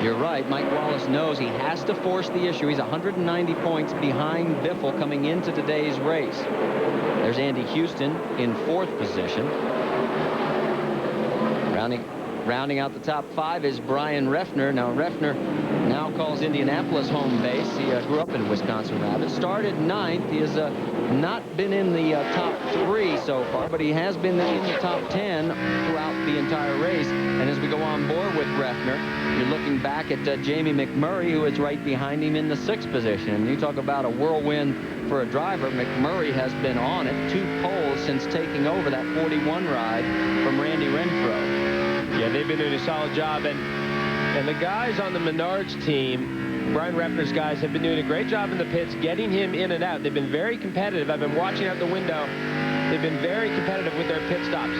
you're right. Mike Wallace knows he has to force the issue. He's 190 points behind Biffle coming into today's race. There's Andy Houston in 4th position. Rounding out the top 5 is Brian Reffner. Now, Reffner now calls Indianapolis home base. He grew up in Wisconsin Rapids. Started 9th. He has not been in the top 3 so far, but he has been in the top 10 throughout the entire race. And as we go on board with Reffner, you're looking back at Jamie McMurray, who is right behind him in the 6th position. And you talk about a whirlwind for a driver. McMurray has been on it, 2 poles since taking over that 41 ride from Randy Renfro. Yeah, they've been doing a solid job, and the guys on the Menards team, Brian Reffner's guys, have been doing a great job in the pits, getting him in and out. They've been very competitive. I've been watching out the window. They've been very competitive with their pit stops.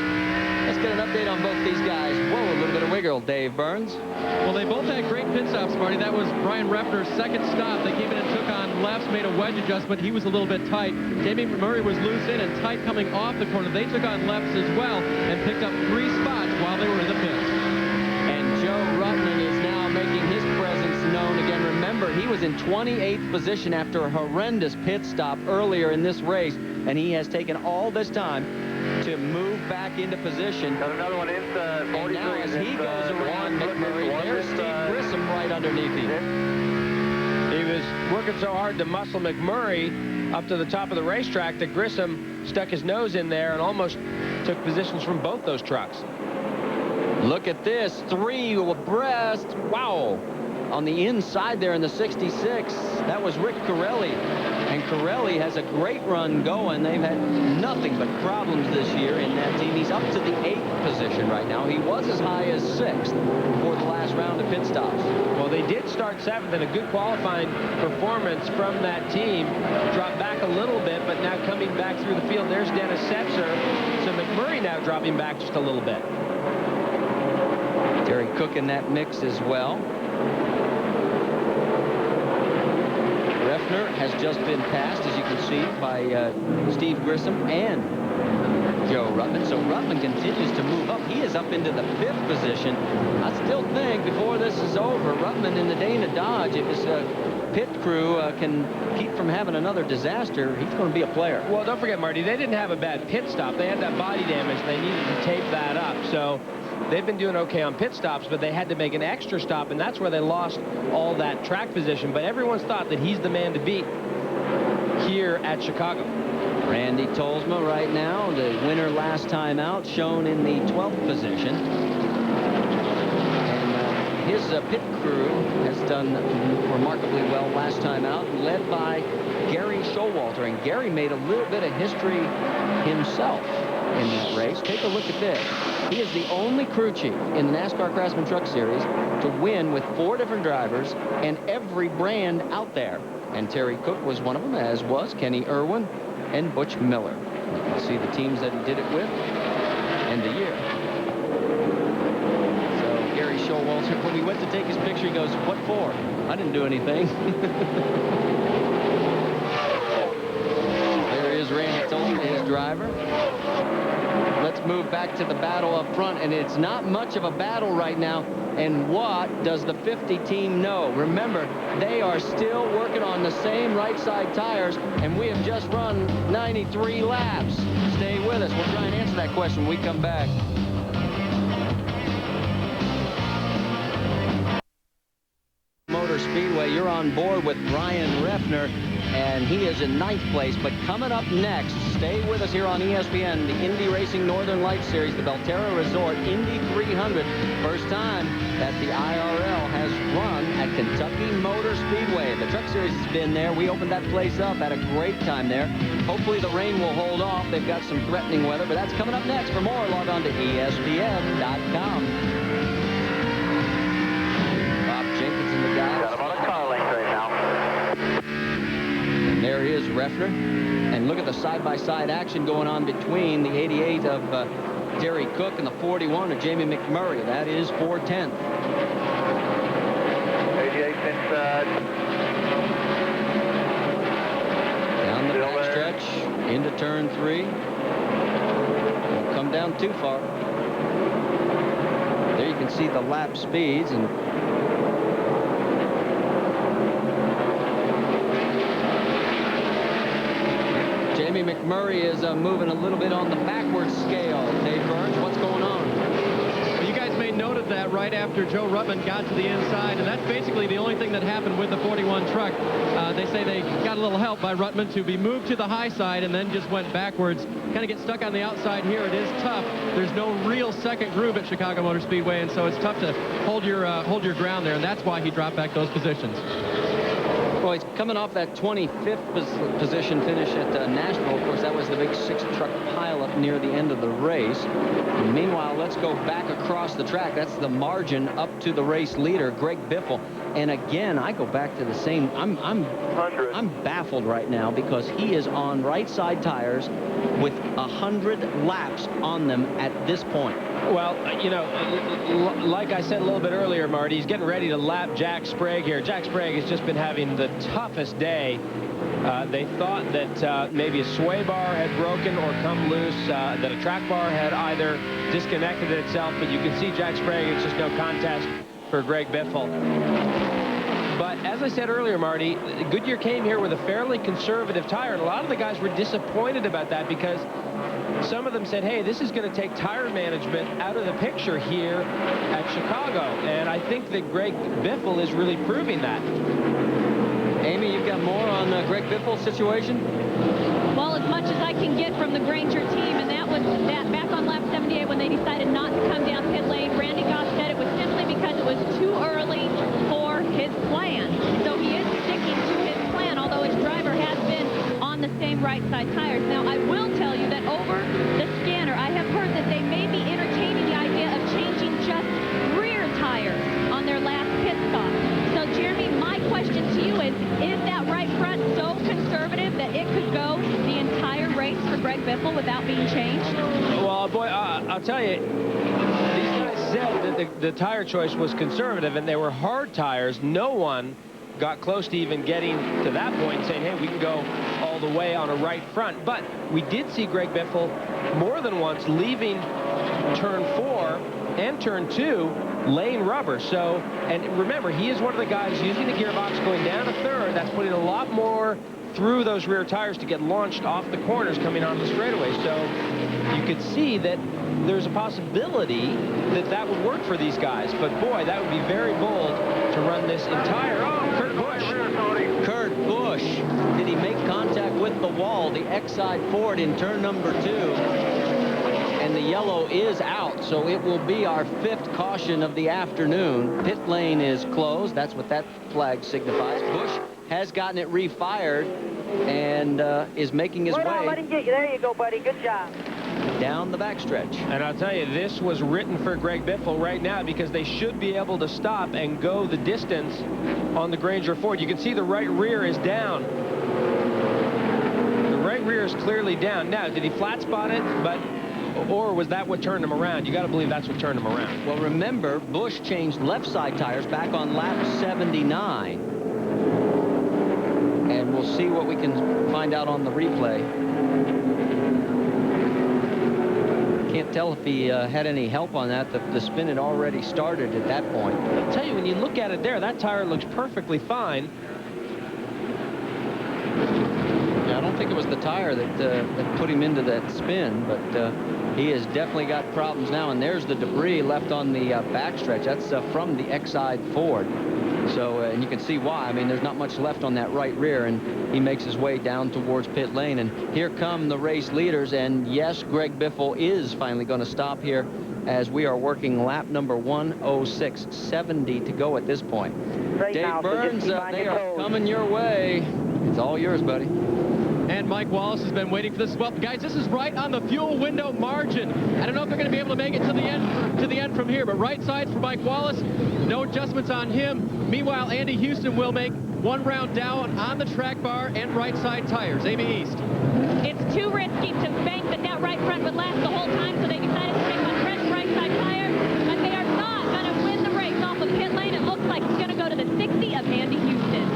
Let's get an update on both these guys. Whoa, a little bit of wiggle, Dave Burns. Well, they both had great pit stops, Marty. That was Brian Reffner's 2nd stop. They came in and took on lefts, made a wedge adjustment. He was a little bit tight. Jamie Murray was loose in and tight coming off the corner. They took on lefts as well and picked up 3 spots while they were in the pits. And Joe Rutland is now making his presence known again. Remember, he was in 28th position after a horrendous pit stop earlier in this race, and he has taken all this time to move back into position. Got another one in 43. And now as he goes around McMurray, there's Steve Grissom right underneath him. He was working so hard to muscle McMurray up to the top of the racetrack that Grissom stuck his nose in there and almost took positions from both those trucks. Look at this, 3 abreast. Wow. On the inside there in the 66, that was Rick Corelli. And Corelli has a great run going. They've had nothing but problems this year in that team. He's up to the 8th position right now. He was as high as 6th before the last round of pit stops. Well, they did start 7th, and a good qualifying performance from that team. Dropped back a little bit, but now coming back through the field, there's Dennis Setzer. So McMurray now dropping back just a little bit. Terry Cook in that mix as well. Refner has just been passed, as you can see, by Steve Grissom and Joe Ruttman. So Ruttman continues to move up. He is up into the 5th position. I still think before this is over, Ruttman in the Dana Dodge, if his pit crew can keep from having another disaster, he's going to be a player. Well, don't forget, Marty, they didn't have a bad pit stop. They had that body damage. They needed to tape that up. So they've been doing okay on pit stops, but they had to make an extra stop, and that's where they lost all that track position. But everyone's thought that he's the man to beat here at Chicago. Randy Tolsma right now, the winner last time out, shown in the 12th position. And his pit crew has done remarkably well last time out, led by Gary Showalter. And Gary made a little bit of history himself in that race. Take a look at this. He is the only crew chief in the NASCAR Craftsman Truck Series to win with 4 different drivers and every brand out there. And Terry Cook was one of them, as was Kenny Irwin and Butch Miller. You can see the teams that he did it with and the year. So Gary Showalter, when we went to take his picture, he goes, "What for? I didn't do anything." There is Randy Tolman, his driver. Let's move back to the battle up front, and it's not much of a battle right now. And what does the 50 team know? Remember, they are still working on the same right side tires, and we have just run 93 laps. Stay with us. We'll try and answer that question when we come back. Motor Speedway, you're on board with Brian Refner, and he is in 9th place. But coming up next, stay with us here on ESPN, the Indy Racing Northern Lights Series, the Belterra Resort Indy 300. First time that the IRL has run at Kentucky Motor Speedway. The Truck Series has been there. We opened that place up, had a great time there. Hopefully the rain will hold off. They've got some threatening weather, but that's coming up next. For more, log on to ESPN.com. Got him on a car length right now. And there is Refner. And look at the side-by-side action going on between the 88 of Terry Cook and the 41 of Jamie McMurray. That is 410th. 88 inside. Down the backstretch into turn 3. Won't come down too far. There you can see the lap speeds, and Jamie McMurray is moving a little bit on the backwards scale. Dave Burns, what's going on? Well, you guys made note of that right after Joe Ruttman got to the inside, and that's basically the only thing that happened with the 41 truck. They say they got a little help by Ruttman to be moved to the high side and then just went backwards. Kind of get stuck on the outside here. It is tough. There's no real second groove at Chicago Motor Speedway, and so it's tough to hold your ground there, and that's why he dropped back those positions. Well, he's coming off that 25th position finish at Nashville. Of course, that was the big 6-truck pileup near the end of the race. And meanwhile, let's go back across the track. That's the margin up to the race leader, Greg Biffle. And again, I go back to the same. I'm baffled right now because he is on right side tires with 100 laps on them at this point. Well, you know, like I said a little bit earlier, Marty, he's getting ready to lap Jack Sprague here. Jack Sprague has just been having the toughest day. They thought that maybe a sway bar had broken or come loose, that a track bar had either disconnected itself, but you can see Jack Sprague, it's just no contest for Greg Biffle. But as I said earlier, Marty, Goodyear came here with a fairly conservative tire, and a lot of the guys were disappointed about that because some of them said, hey, this is going to take tire management out of the picture here at Chicago. And I think that Greg Biffle is really proving that. Amy, you've got more on Greg Biffle's situation? Well, as much as I can get from the Granger team, and that was that back on lap 78 when they decided not to come down pit lane. Randy Goff said it was simply because it was too early for his plan. So he is sticking to his plan, although his driver has been on the same right side tires. Now, I will tell you that over the scanner, I have heard that they may be entertaining the idea of changing just rear tires on their last pit stop. So, Jeremy, my question to you is that right front so conservative that it could go the entire race for Greg Biffle without being changed? Well, boy, I'll tell you, these guys said that the tire choice was conservative, and they were hard tires. No one got close to even getting to that point, saying, hey, we can go all the way on a right front. But we did see Greg Biffle more than once leaving turn 4 and turn 2 laying rubber. So, and remember, he is one of the guys using the gearbox going down a third. That's putting a lot more through those rear tires to get launched off the corners coming onto the straightaway. So you could see that there's a possibility that that would work for these guys. But boy, that would be very bold to run this entire... Oh, Kurt Busch. Kurt Busch. Did he make contact with the wall? The X-side Ford in turn number 2. And the yellow is out, so it will be our 5th caution of the afternoon. Pit lane is closed. That's what that flag signifies. Busch has gotten it refired and is making his way. Let him get you. There you go, buddy. Good job. Down the backstretch. And I'll tell you, this was written for Greg Biffle right now, because they should be able to stop and go the distance on the Granger Ford. You can see the right rear is down. The right rear is clearly down. Now, did he flat spot it? Or was that what turned him around? You got to believe that's what turned him around. Well, remember, Busch changed left side tires back on lap 79. And we'll see what we can find out on the replay. Can't tell if he had any help on that. The spin had already started at that point. I'll tell you, when you look at it there, that tire looks perfectly fine. Yeah, I don't think it was the tire that put him into that spin, but he has definitely got problems now. And there's the debris left on the backstretch. That's from the X-side Ford. So, and you can see why. I mean, there's not much left on that right rear, and he makes his way down towards pit lane. And here come the race leaders, and yes, Greg Biffle is finally going to stop here as we are working lap number 106.70 to go at this point. Dave Burns, they are coming your way. It's all yours, buddy. And Mike Wallace has been waiting for this as well. Guys, this is right on the fuel window margin. I don't know if they're going to be able to make it to the end from here, but right side for Mike Wallace. No adjustments on him. Meanwhile, Andy Houston will make one round down on the track bar and right side tires. Amy East. It's too risky to bank that that right front would last the whole time, so they decided to make one fresh right side tire, but they are not going to win the race off of pit lane. It looks like it's going to go to the 60 of Andy Houston.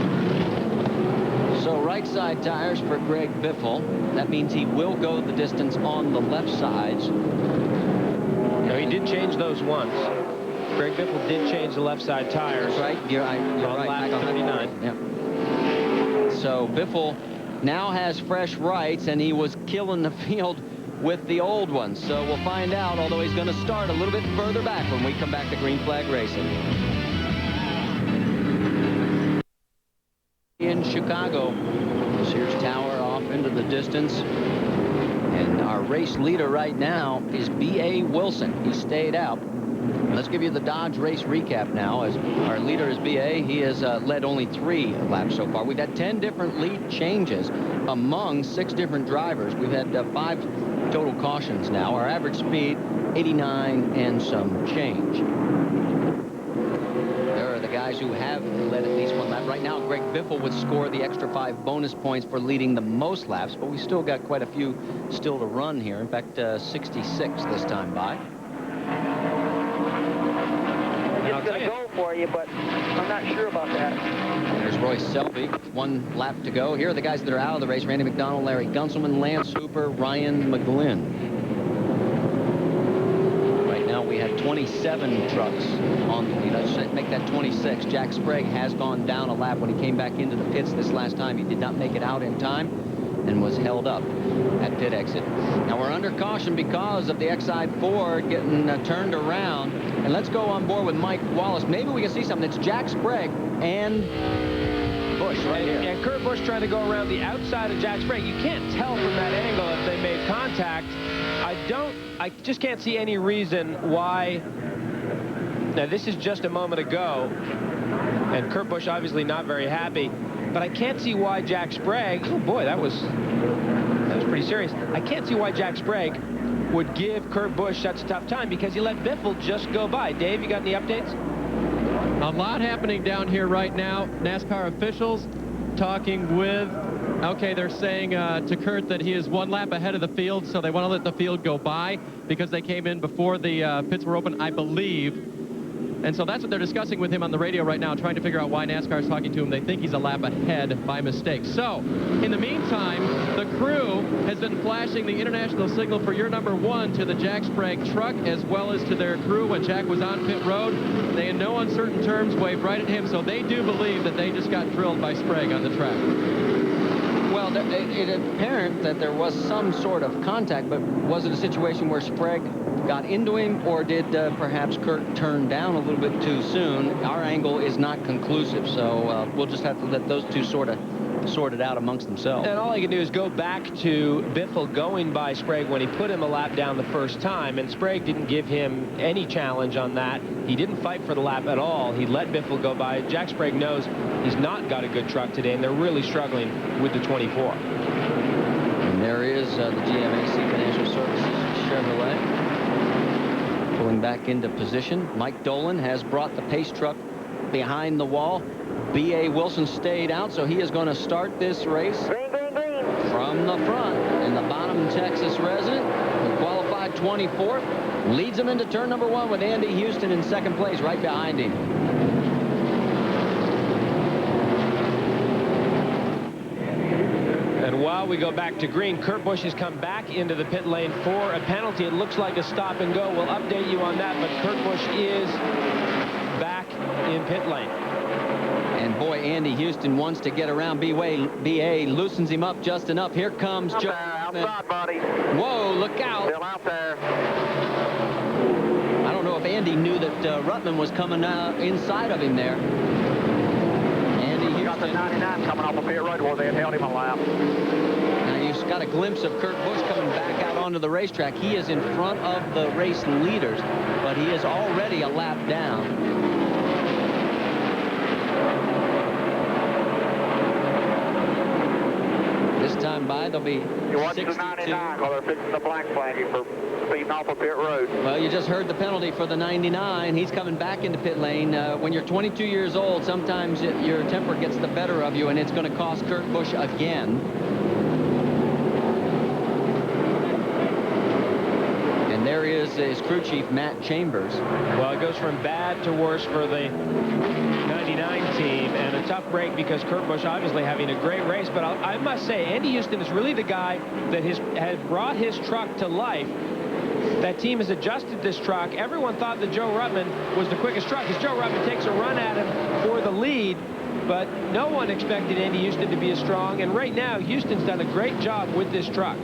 So right side tires for Greg Biffle. That means he will go the distance on the left sides. No, he did change those once. Greg Biffle did change the left side tires. That's right. You're right. Lap 79. Yep. So Biffle now has fresh rights, and he was killing the field with the old ones. So we'll find out, although he's going to start a little bit further back when we come back to Green Flag Racing. In Chicago, Sears Tower off into the distance. And our race leader right now is B.A. Wilson. He stayed out. Let's give you the Dodge race recap now. As our leader is B.A., he has led only 3 laps so far. We've had 10 different lead changes among 6 different drivers. We've had 5 total cautions now. Our average speed, 89 and some change. There are the guys who have led at least 1 lap. Right now, Greg Biffle would score the extra 5 bonus points for leading the most laps, but we still got quite a few still to run here. In fact, 66 this time by. It's going to go for you, but I'm not sure about that. There's Royce Selby, 1 lap to go. Here are the guys that are out of the race: Randy McDonald, Larry Gunselman, Lance Hooper, Ryan McGlynn. Right now we have 27 trucks on the lead. Let's make that 26. Jack Sprague has gone down a lap when he came back into the pits this last time. He did not make it out in time and was held up at pit exit. Now we're under caution because of the X-side Ford getting turned around. And let's go on board with Mike Wallace. Maybe we can see something. It's Jack Sprague and Busch right here. And Kurt Busch trying to go around the outside of Jack Sprague. You can't tell from that angle if they made contact. I just can't see any reason why. Now this is just a moment ago, and Kurt Busch obviously not very happy. But I can't see why Jack Sprague, oh boy, that was pretty serious. I can't see why Jack Sprague would give Kurt Busch such a tough time, because he let Biffle just go by. Dave, you got any updates? A lot happening down here right now. NASCAR officials talking with, okay, they're saying to Kurt that he is 1 lap ahead of the field, so they want to let the field go by because they came in before the pits were open, I believe. And so that's what they're discussing with him on the radio right now, trying to figure out why NASCAR is talking to him. They think he's a lap ahead by mistake. So, in the meantime, the crew has been flashing the international signal for your number 1 to the Jack Sprague truck, as well as to their crew when Jack was on pit road. They, in no uncertain terms, waved right at him, so they do believe that they just got drilled by Sprague on the track. Well, it's apparent that there was some sort of contact, but was it a situation where Sprague got into him, or did perhaps Kurt turn down a little bit too soon? Our angle is not conclusive, so we'll just have to let those two sort it out amongst themselves. And all I can do is go back to Biffle going by Sprague when he put him a lap down the first time, and Sprague didn't give him any challenge on that. He didn't fight for the lap at all. He let Biffle go by. Jack Sprague knows he's not got a good truck today, and they're really struggling with the 24. And there is the GMAC Financial Services Chevrolet pulling back into position. Mike Dolan has brought the pace truck behind the wall. B.A. Wilson stayed out, so he is going to start this race from the front. And the Bonham, Texas resident, who qualified 24th, leads him into turn number 1 with Andy Houston in second place right behind him. And while we go back to green, Kurt Busch has come back into the pit lane for a penalty. It looks like a stop and go. We'll update you on that, but Kurt Busch is back in pit lane. And boy, Andy Houston wants to get around B.A. loosens him up just enough. Here comes Joe. Outside, buddy. Whoa, look out. Still out there. I don't know if Andy knew that Ruttman was coming inside of him there. Andy Houston. Got the 99 coming off the pit road where they had held him a lap. Now you've got a glimpse of Kurt Busch coming back out onto the racetrack. He is in front of the race leaders, but he is already a lap down. Time by, there'll be You watch the 99 while they're fixing the black flag for speeding off of pit road. Well, you just heard the penalty for the 99. He's coming back into pit lane. When you're 22 years old, sometimes your temper gets the better of you, and it's going to cost Kurt Busch again. And there is his crew chief, Matt Chambers. Well, it goes from bad to worse for the 99 team, and a tough break because Kurt Busch obviously having a great race. But I must say, Andy Houston is really the guy that has brought his truck to life. That team has adjusted this truck. Everyone thought that Joe Ruttman was the quickest truck as Joe Ruttman takes a run at him for the lead, but no one expected Andy Houston to be as strong, and right now Houston's done a great job with this truck.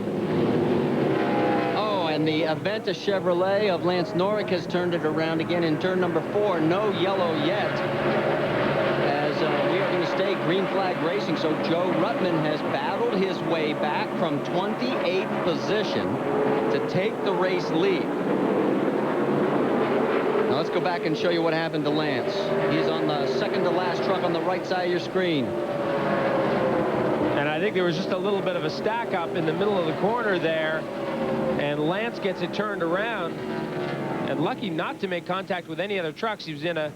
And the Aventa Chevrolet of Lance Norrick has turned it around again in turn number 4. No yellow yet, as we are going to stay green flag racing. So Joe Ruttman has battled his way back from 28th position to take the race lead. Now let's go back and show you what happened to Lance. He's on the second to last truck on the right side of your screen. And I think there was just a little bit of a stack up in the middle of the corner there. And Lance gets it turned around, and lucky not to make contact with any other trucks. He was in a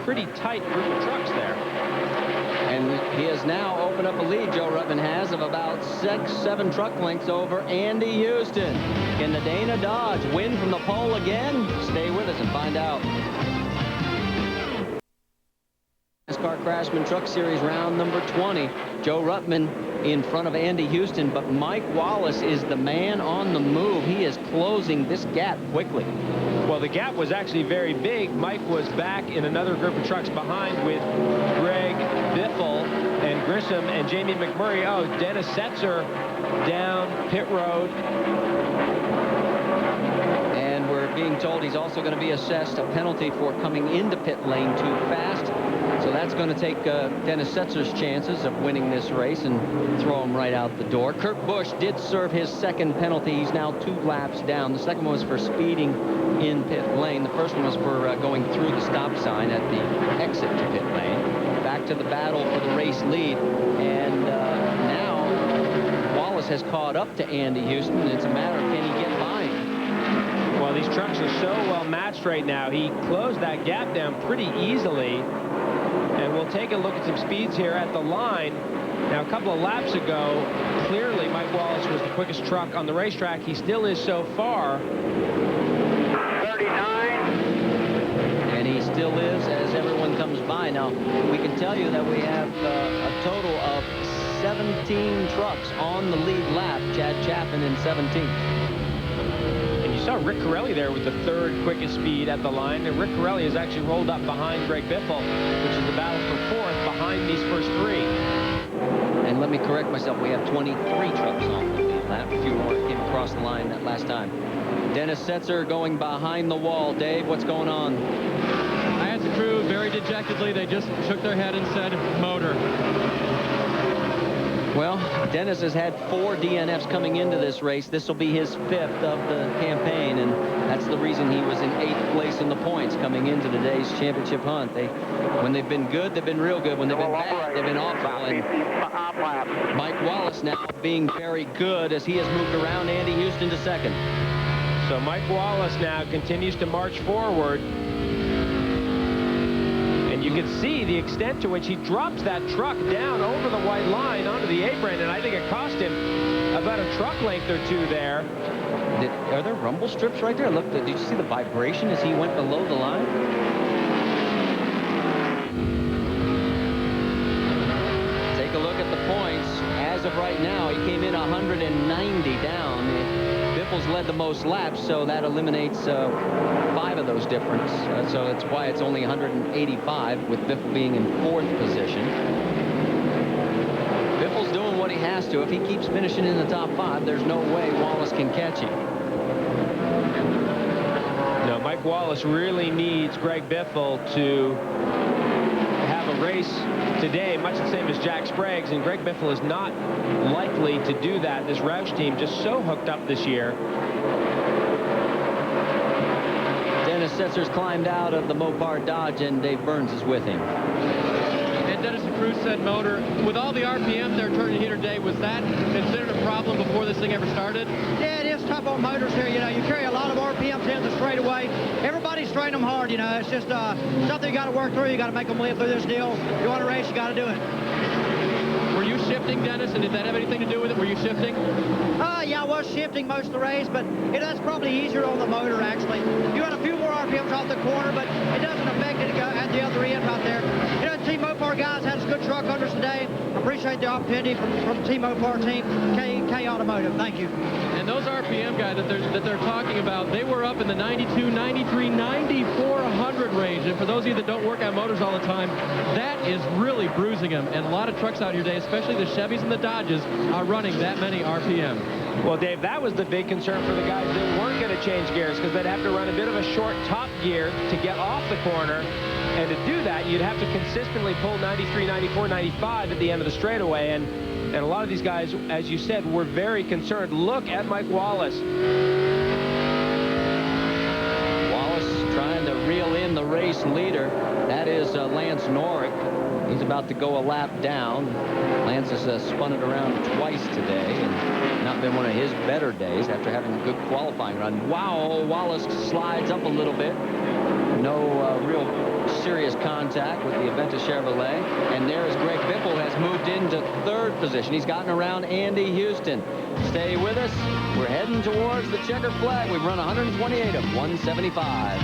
pretty tight group of trucks there. And he has now opened up a lead, Joe Ruttman has, of about 6-7 truck lengths over Andy Houston. Can the Dana Dodge win from the pole again? Stay with us and find out. NASCAR Craftsman Truck Series round number 20. Joe Ruttman in front of Andy Houston, but Mike Wallace is the man on the move. He is closing this gap quickly. Well, the gap was actually very big. Mike was back in another group of trucks behind with Greg Biffle and Grissom and Jamie McMurray. Oh, Dennis Setzer down pit road. And we're being told he's also going to be assessed a penalty for coming into pit lane too fast. So that's going to take Dennis Setzer's chances of winning this race and throw him right out the door. Kurt Busch did serve his second penalty. He's now 2 laps down. The second one was for speeding in pit lane. The first one was for going through the stop sign at the exit to pit lane. Back to the battle for the race lead. And now Wallace has caught up to Andy Houston. It's a matter of can he get by him. Well, these trucks are so well matched right now. He closed that gap down pretty easily. And we'll take a look at some speeds here at the line. Now, a couple of laps ago, clearly Mike Wallace was the quickest truck on the racetrack. He still is so far. 39. And he still Now, we can tell you that we have a total of 17 trucks on the lead lap. Chad Chapman in 17th. And you saw Rick Corelli there with the third quickest speed at the line. And Rick Corelli has actually rolled up behind Greg Biffle, which is the battle for fourth behind these first three. And let me correct myself. We have 23 trucks on the lead lap. A few more came across the line that last time. Dennis Setzer going behind the wall. Dave, what's going on? I asked the crew very dejectedly. They just shook their head and said, motor. Well, Dennis has had 4 DNFs coming into this race. This will be his 5th of the campaign, and that's the reason he was in 8th place in the points coming into today's championship hunt. When they've been good, they've been real good. When they've been bad, they've been awful. And Mike Wallace now being very good as he has moved around Andy Houston to 2nd. So Mike Wallace now continues to march forward. And you can see the extent to which he drops that truck down over the white line onto the apron, and I think it cost him about a truck length or two there. Are there rumble strips right there? Look, did you see the vibration as he went below the line? Take a look at the points. As of right now, he came in 190 down. Biffle's led the most laps, so that eliminates 5 of those difference. So that's why it's only 185, with Biffle being in 4th position. Biffle's doing what he has to. If he keeps finishing in the top 5, there's no way Wallace can catch him. No, Mike Wallace really needs Greg Biffle to have a race today, much the same as Jack Sprague's, and Greg Biffle is not likely to do that. This Roush team just so hooked up this year. Dennis Setzer's climbed out of the Mopar Dodge, and Dave Burns is with him. And Dennis and Cruz said motor. With all the RPM they're turning here today, was that considered a problem before this thing ever started? Yeah, it is tough on motors here. You know, you carry a lot of RPMs in the straightaway. Everybody's training them hard, you know. It's just something you got to work through. You got to make them live through this deal. If you want to race, you got to do it. Were you shifting, Dennis, and did that have anything to do with it? Were you shifting? Yeah, I was shifting most of the race, but that's probably easier on the motor, actually. You had a few more RPMs off the corner, but it doesn't affect it at the other end right there. You know, the Team Mopar guys had a good truck under us today. I appreciate the opportunity from Team Mopar team, K Automotive. Thank you. And those RPM guys that they're talking about, they were up in the 92, 93, 94, 100 range. And for those of you that don't work on motors all the time, that is really bruising them. And a lot of trucks out here today, especially the Chevys and the Dodges, are running that many RPM. Well, Dave, that was the big concern for the guys that weren't going to change gears, because they'd have to run a bit of a short top gear to get off the corner. And to do that, you'd have to consistently pull 93, 94, 95 at the end of the straightaway. And a lot of these guys, as you said, were very concerned. Look at Mike Wallace. Wallace trying to reel in the race leader. That is Lance Norrick. He's about to go a lap down. Lance has spun it around twice today, and not been one of his better days after having a good qualifying run. Wow, Wallace slides up a little bit. No real serious contact with the Aventa Chevrolet. And there is Greg Biffle, has moved into 3rd position. He's gotten around Andy Houston. Stay with us. We're heading towards the checkered flag. We've run 128 of 175.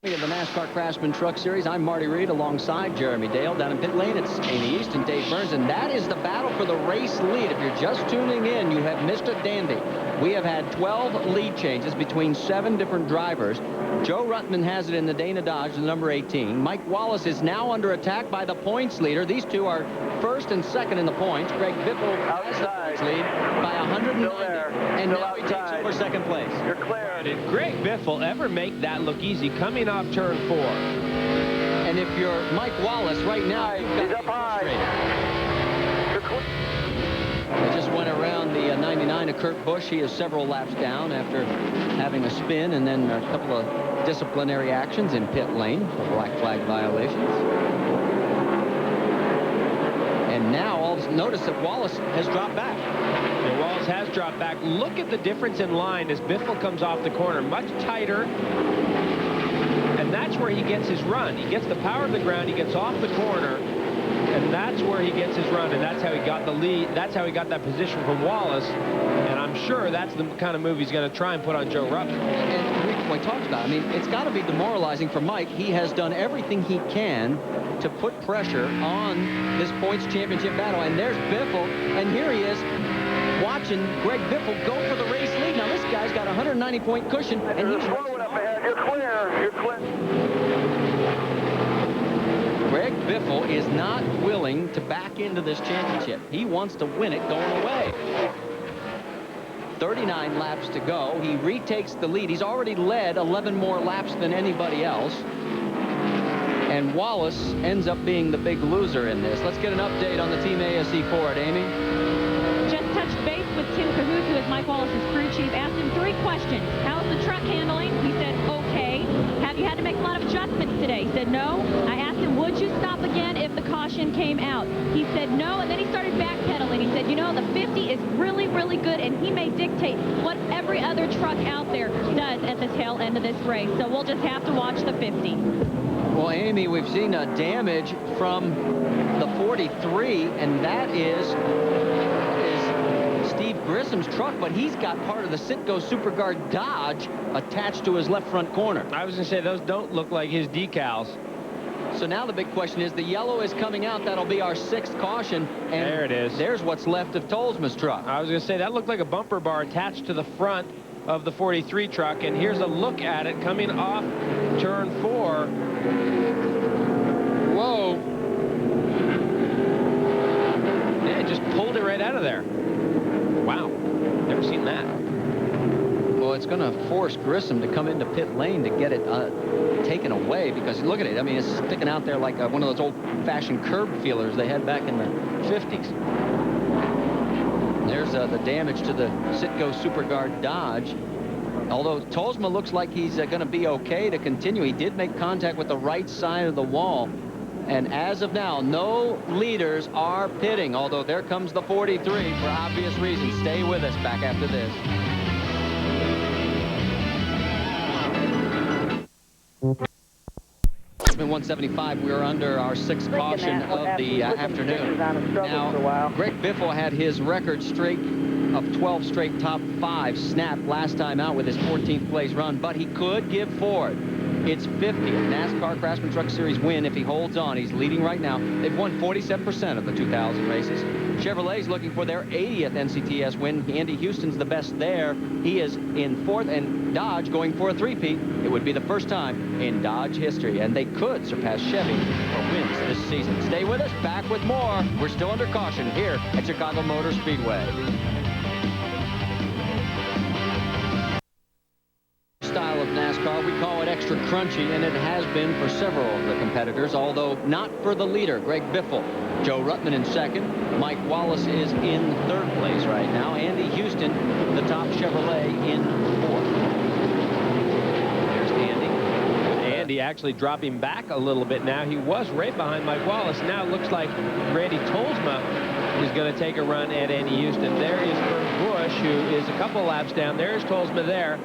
Of the NASCAR Craftsman Truck Series, I'm Marty Reed alongside Jeremy Dale. Down in pit lane, it's Amy East and Dave Burns, and that is the battle for the race lead. If you're just tuning in, you have missed a dandy. We have had 12 lead changes between 7 different drivers. Joe Ruttman has it in the Dana Dodge, the number 18. Mike Wallace is now under attack by the points leader. These two are 1st and 2nd in the points. Greg Biffle has the points lead by 190, and now he takes over 2nd place. You're clear. Did Greg Biffle ever make that look easy coming off turn 4? And if you're Mike Wallace right now, you've got up high. They just went around the 99 of Kurt Busch. He is several laps down after having a spin and then a couple of disciplinary actions in pit lane for black flag violations. And now, notice that Wallace has dropped back. Yeah, Wallace has dropped back. Look at the difference in line as Biffle comes off the corner. Much tighter. And that's where he gets his run. He gets the power of the ground. He gets off the corner. And that's where he gets his run. And that's how he got the lead. That's how he got that position from Wallace. And I'm sure that's the kind of move he's going to try and put on Joe Ruttman. And we Well, he talks about it. I mean, it's got to be demoralizing for Mike. He has done everything he can to put pressure on this points championship battle. And there's Biffle, and here he is watching Greg Biffle go for the race lead. Now, this guy's got a 190-point cushion, and he's slow up ahead. You're clear. You're clear. Greg Biffle is not willing to back into this championship. He wants to win it going away. 39 laps to go. He retakes the lead. He's already led 11 more laps than anybody else. And Wallace ends up being the big loser in this. Let's get an update on the Team ASE Ford, Amy. Just touched base with Tim Cahoot, who is Mike Wallace's crew chief. Asked him 3 questions. How's the truck handling? He said, okay. Have you had to make a lot of adjustments today? He said, no. I asked him, would you stop again if the caution came out? He said, no. And then he started backpedaling. He said, you know, the 50 is really, really good, and he may dictate what every other truck out there does at the tail end of this race. So we'll just have to watch the 50. Well, Amy, we've seen damage from the 43, and that is Steve Grissom's truck, but he's got part of the Citgo Super Guard Dodge attached to his left front corner. I was going to say, those don't look like his decals. So now the big question is, the yellow is coming out. That'll be our 6th caution. And there it is. There's what's left of Tolsma's truck. I was going to say, that looked like a bumper bar attached to the front of the 43 truck, and here's a look at it coming off turn 4. Whoa. Yeah, it just pulled it right out of there. Wow. Never seen that. Well, it's going to force Grissom to come into pit lane to get it taken away, because look at it. I mean, it's sticking out there like one of those old-fashioned curb feelers they had back in the 50s. There's the damage to the Citgo Super Guard Dodge. Although Tolsma looks like he's going to be okay to continue. He did make contact with the right side of the wall. And as of now, no leaders are pitting, although there comes the 43 for obvious reasons. Stay with us back after this. It's been 175. We're under our 6th caution of the afternoon. Now, Greg Biffle had his record streak of 12 straight top 5 snapped last time out with his 14th place run, but he could give Ford its 50th NASCAR Craftsman Truck Series win if he holds on. He's leading right now. They've won 47% of the 2,000 races. Chevrolet's looking for their 80th NCTS win. Andy Houston's the best there. He is in 4th, and Dodge going for a 3-peat. It would be the first time in Dodge history, and they could surpass Chevy for wins this season. Stay with us. Back with more. We're still under caution here at Chicago Motor Speedway. Style of NASCAR, we call it extra crunchy, and it has been for several of the competitors, although not for the leader, Greg Biffle. Joe Ruttman in 2nd. Mike Wallace is in 3rd place right now. Andy Houston, the top Chevrolet, in 4th. There's Andy. Andy actually dropping back a little bit now. He was right behind Mike Wallace. Now it looks like Randy Tolsma is going to take a run at Andy Houston. There is Kurt Busch, who is a couple laps down. There's Tolsma there.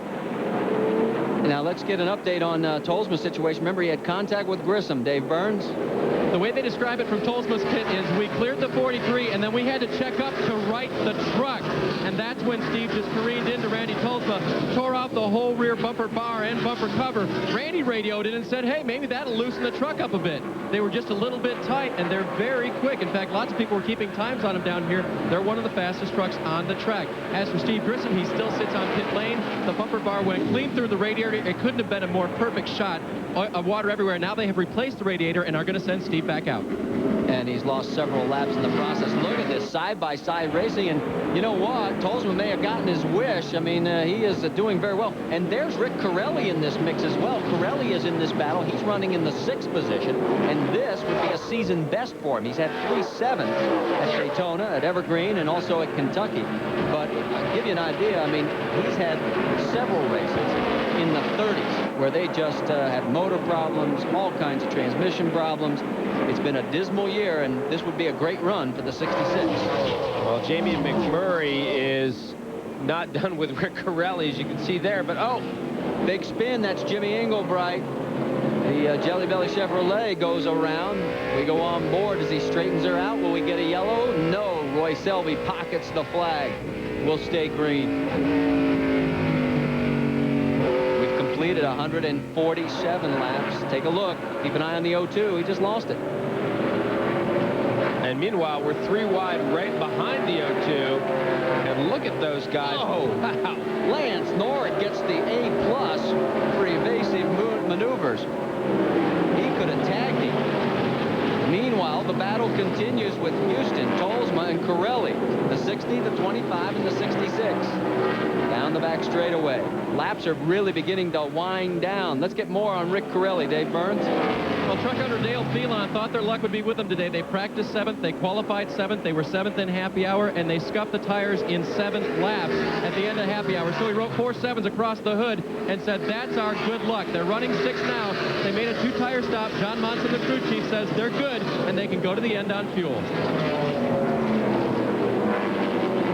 Now let's get an update on Tolsma's situation. Remember, he had contact with Grissom. Dave Burns. The way they describe it from Tolsma's pit is we cleared the 43, and then we had to check up to right the truck. And that's when Steve just careened into Randy Tolsma, tore off the whole rear bumper bar and bumper cover. Randy radioed in and said, hey, maybe that'll loosen the truck up a bit. They were just a little bit tight, and they're very quick. In fact, lots of people were keeping times on them down here. They're one of the fastest trucks on the track. As for Steve Grissom, he still sits on pit lane. The bumper bar went clean through the radiator. It couldn't have been a more perfect shot of water everywhere. Now they have replaced the radiator and are going to send Steve back out. And he's lost several laps in the process. Look at this side-by-side racing, and you know what? Tolsma may have gotten his wish. I mean, he is doing very well. And there's Rick Corelli in this mix as well. Corelli is in this battle. He's running in the 6th position, and this would be a season best for him. He's had 3 7s at Daytona, at Evergreen, and also at Kentucky. But I'll give you an idea. I mean, he's had several races in the 30s where they just had motor problems, all kinds of transmission problems. It's been a dismal year, and this would be a great run for the 66. Well, Jamie McMurray is not done with Rick Corelli, as you can see there, but big spin. That's Jimmy Englebright. The Jelly Belly Chevrolet goes around. We go on board as he straightens her out. Will we get a yellow? No. Roy Selby pockets the flag. We'll stay green. lead at 147 laps. Take a look. Keep an eye on the 02. He just lost it. And meanwhile, we're 3 wide right behind the 02. And look at those guys. Oh, wow. Lance Norris gets the A+ for evasive maneuvers. He could have tagged him. Meanwhile, the battle continues with Houston, Tolsma, and Corelli. The 60, the 25, and the 66. Down the back straightaway. Laps are really beginning to wind down. Let's get more on Rick Corelli. Dave Burns. Well, truck owner Dale Phelan thought their luck would be with them today. They practiced 7th, they qualified 7th, they were 7th in happy hour, and they scuffed the tires in 7 laps at the end of happy hour. So he wrote 4 7s across the hood and said, that's our good luck. They're running 6 now. They made a 2-tire stop. John Monson, the crew chief, says they're good, and they can go to the end on fuel.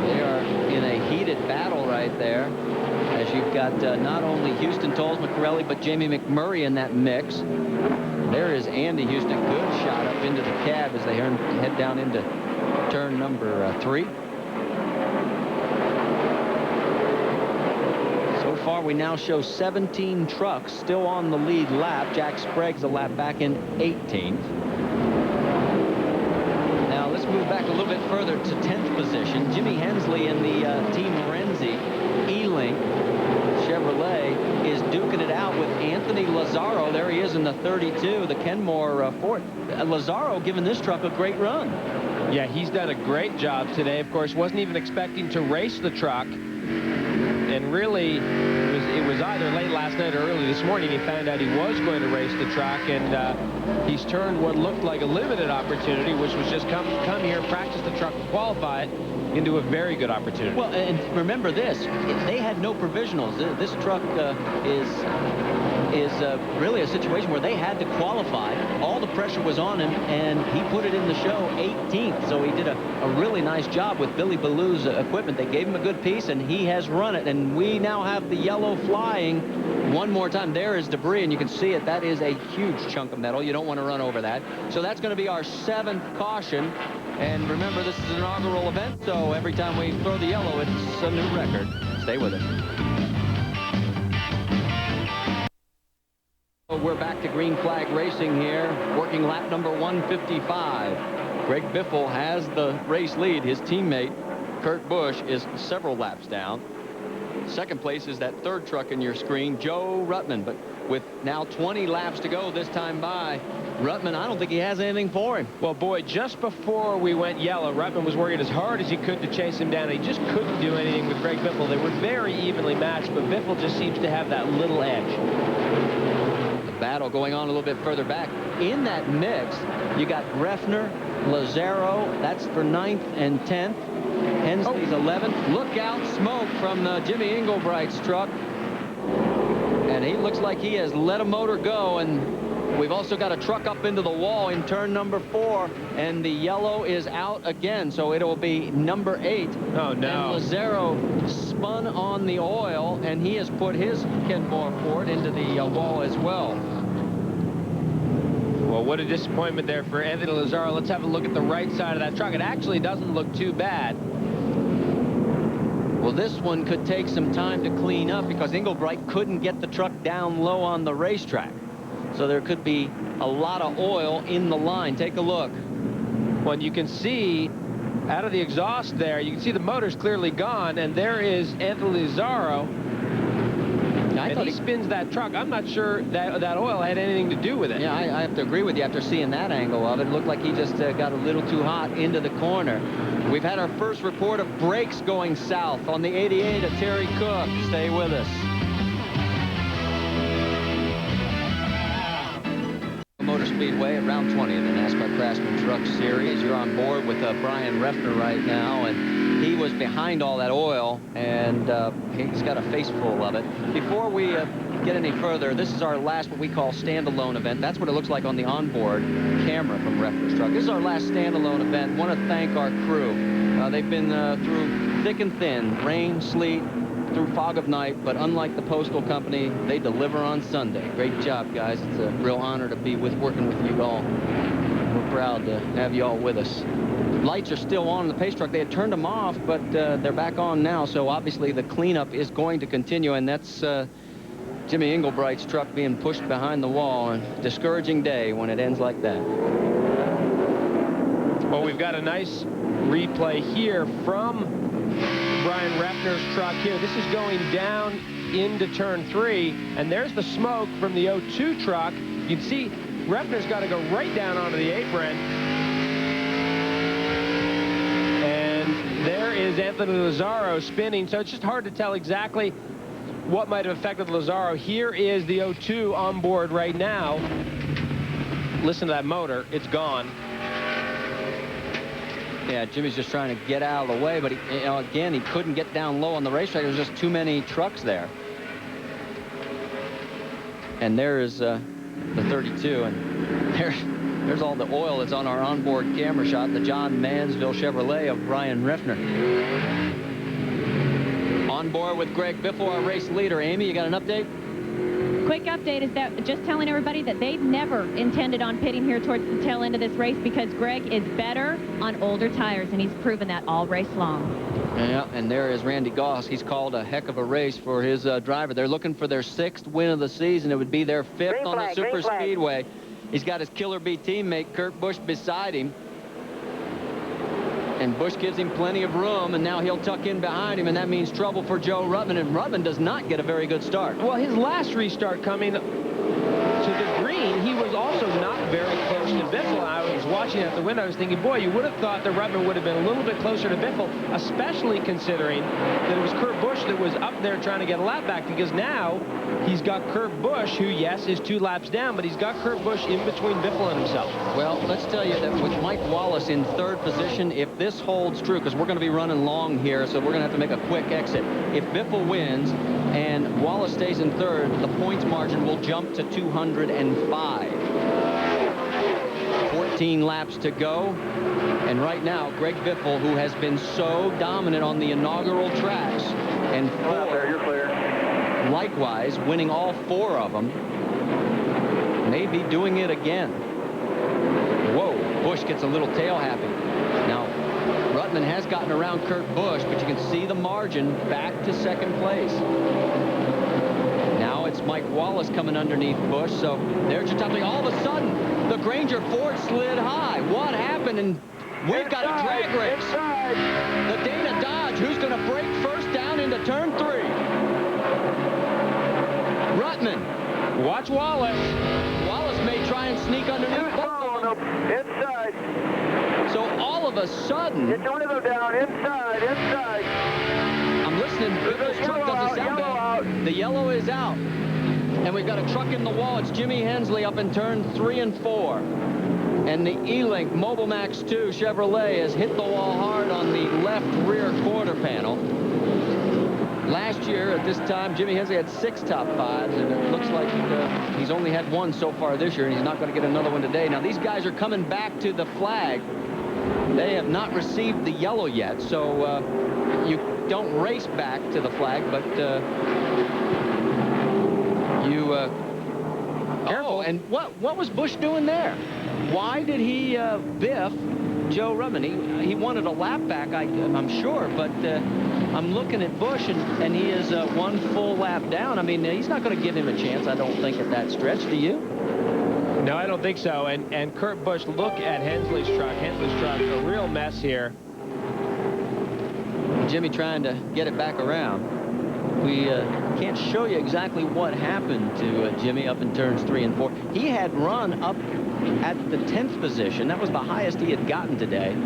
They are in a heated battle right there, as you've got not only Houston, Tolsma, Corelli, but Jamie McMurray in that mix. There is Andy Houston. Good shot up into the cab as they head down into turn number 3. So far, we now show 17 trucks still on the lead lap. Jack Sprague's a lap back in 18th. Now, let's move back a little bit further to 10th position. Jimmy Hensley in the Team Renzi E-Link Chevrolet is duking it out with Anthony Lazzaro. There he is in the 32, the Kenmore Ford. Lazzaro giving this truck a great run. Yeah, he's done a great job today. Of course, wasn't even expecting to race the truck. And really, it was either late last night or early this morning he found out he was going to race the truck, and he's turned what looked like a limited opportunity, which was just come here, practice the truck, and qualify it, into a very good opportunity. Well, and remember this, they had no provisionals. This truck is really a situation where they had to qualify. All the pressure was on him, and he put it in the show 18th. So he did a really nice job with Billy Ballou's equipment. They gave him a good piece, and he has run it. And we now have the yellow flying one more time. There is debris, and you can see it. That is a huge chunk of metal. You don't want to run over that. So that's going to be our 7th caution. And remember, this is an inaugural event, so every time we throw the yellow, it's a new record. Stay with it. We're back to green flag racing here, working lap number 155. Greg Biffle has the race lead. His teammate, Kurt Busch, is several laps down. Second place is that 3rd truck in your screen, Joe Ruttman. But with now 20 laps to go this time by, Ruttman, I don't think he has anything for him. Well, boy, just before we went yellow, Ruttman was working as hard as he could to chase him down. He just couldn't do anything with Greg Biffle. They were very evenly matched, but Biffle just seems to have that little edge. The battle going on a little bit further back. In that mix, you got Greffner, Lazzaro, that's for 9th and 10th. Hensley's 11th. Look out, smoke from Jimmy Englebright's truck. And he looks like he has let a motor go, and we've also got a truck up into the wall in turn number 4, and the yellow is out again, so it'll be number 8. Oh, no. And Lazzaro spun on the oil, and he has put his Kenmore Ford into the wall as well. Well, what a disappointment there for Anthony Lazzaro. Let's have a look at the right side of that truck. It actually doesn't look too bad. Well, this one could take some time to clean up because Englebright couldn't get the truck down low on the racetrack. So there could be a lot of oil in the line. Take a look. Well, you can see out of the exhaust there, you can see the motor's clearly gone, and there is Anthony Lazzaro. And he spins that truck. I'm not sure that oil had anything to do with it. Yeah, I have to agree with you after seeing that angle of it. It looked like he just got a little too hot into the corner. We've had our first report of brakes going south on the 88 of Terry Cook. Stay with us. Motor Speedway at round 20 of the NASCAR Craftsman Truck Series. You're on board with Brian Reffner right now, and he was behind all that oil, and he's got a face full of it. Before we get any further, this is our last what we call standalone event. That's what it looks like on the onboard camera from Reffner's truck. This is our last standalone event. Want to thank our crew. They've been through thick and thin, rain, sleet, through fog of night, but unlike the Postal Company, they deliver on Sunday. Great job, guys. It's a real honor to be working with you all. We're proud to have you all with us. Lights are still on the pace truck. They had turned them off, but they're back on now, so obviously the cleanup is going to continue, and that's Jimmy Englebright's truck being pushed behind the wall. And discouraging day when it ends like that. Well, we've got a nice replay here from Brian Repner's truck here. This is going down into turn 3, and there's the smoke from the 02 truck. You can see Repner's got to go right down onto the apron. And there is Anthony Lazzaro spinning, so it's just hard to tell exactly what might have affected Lazzaro. Here is the 02 on board right now. Listen to that motor. It's gone. Yeah, Jimmy's just trying to get out of the way, but again, he couldn't get down low on the racetrack. There's just too many trucks there. And there is the 32, and there's all the oil that's on our onboard camera shot, the John Mansville Chevrolet of Brian Repner. On board with Greg Biffle, our race leader. Amy, you got an update? Quick update is that just telling everybody that they've never intended on pitting here towards the tail end of this race because Greg is better on older tires, and he's proven that all race long. Yeah, and there is Randy Goss. He's called a heck of a race for his driver. They're looking for their 6th win of the season. It would be their 5th on the super speedway. He's got his Killer Bee teammate Kurt Busch beside him. And Busch gives him plenty of room, and now he'll tuck in behind him, and that means trouble for Joe Ruttman, and Ruttman does not get a very good start. Well, his last restart coming to the green, he was also not very close to Biffle. I was watching out the window. I was thinking, boy, you would have thought that Ruttman would have been a little bit closer to Biffle, especially considering that it was Kurt Busch that was up there trying to get a lap back, because now he's got Kurt Busch, who, yes, is 2 laps down, but he's got Kurt Busch in between Biffle and himself. Well, let's tell you that with Mike Wallace in 3rd position, if this holds true, because we're going to be running long here, so we're going to have to make a quick exit. If Biffle wins and Wallace stays in 3rd, the points margin will jump to 205. 14 laps to go. And right now, Greg Biffle, who has been so dominant on the inaugural tracks, and likewise winning all 4 of them, may be doing it again. Whoa, Busch gets a little tail happy. Now, Ruttman has gotten around Kurt Busch, but you can see the margin back to 2nd place. Now it's Mike Wallace coming underneath Busch, so there's your top. All of a sudden, the Granger Ford slid high. What happened? And we've got a drag race. The Dana Dodge, who's going to break first down into turn 3. Ruttman. Watch Wallace. Wallace may try and sneak underneath both of them. Inside. So all of a sudden... Get one of them down. Inside. I'm listening. Biffle's truck doesn't sound bad. The yellow is out. And we've got a truck in the wall. It's Jimmy Hensley up in turn 3 and 4. And the E-Link Mobile Max 2 Chevrolet has hit the wall hard on the left rear quarter panel. Last year at this time, Jimmy Hensley had 6 top 5s, and it looks like he's only had 1 so far this year, and he's not going to get another one today. Now, these guys are coming back to the flag. They have not received the yellow yet, so you don't race back to the flag, but careful. And what was Busch doing there? Why did he biff Joe Ruttman? He wanted a lap back, I'm sure, but I'm looking at Busch, and he is 1 full lap down. I mean, he's not going to give him a chance, I don't think, at that stretch. Do you? No, I don't think so. And Kurt Busch, look at Hensley's truck. Hensley's truck, a real mess here. Jimmy trying to get it back around. We can't show you exactly what happened to Jimmy up in turns 3 and 4. He had run up at the 10th position. That was the highest he had gotten today.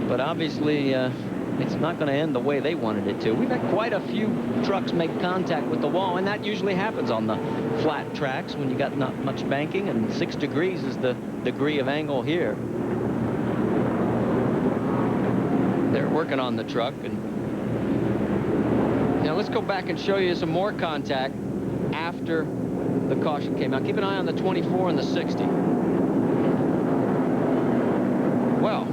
But obviously, it's not going to end the way they wanted it to. We've had quite a few trucks make contact with the wall, and that usually happens on the flat tracks when you got not much banking, and 6 degrees is the degree of angle here. They're working on the truck, and now let's go back and show you some more contact after the caution came out. Keep an eye on the 24 and the 60. Well,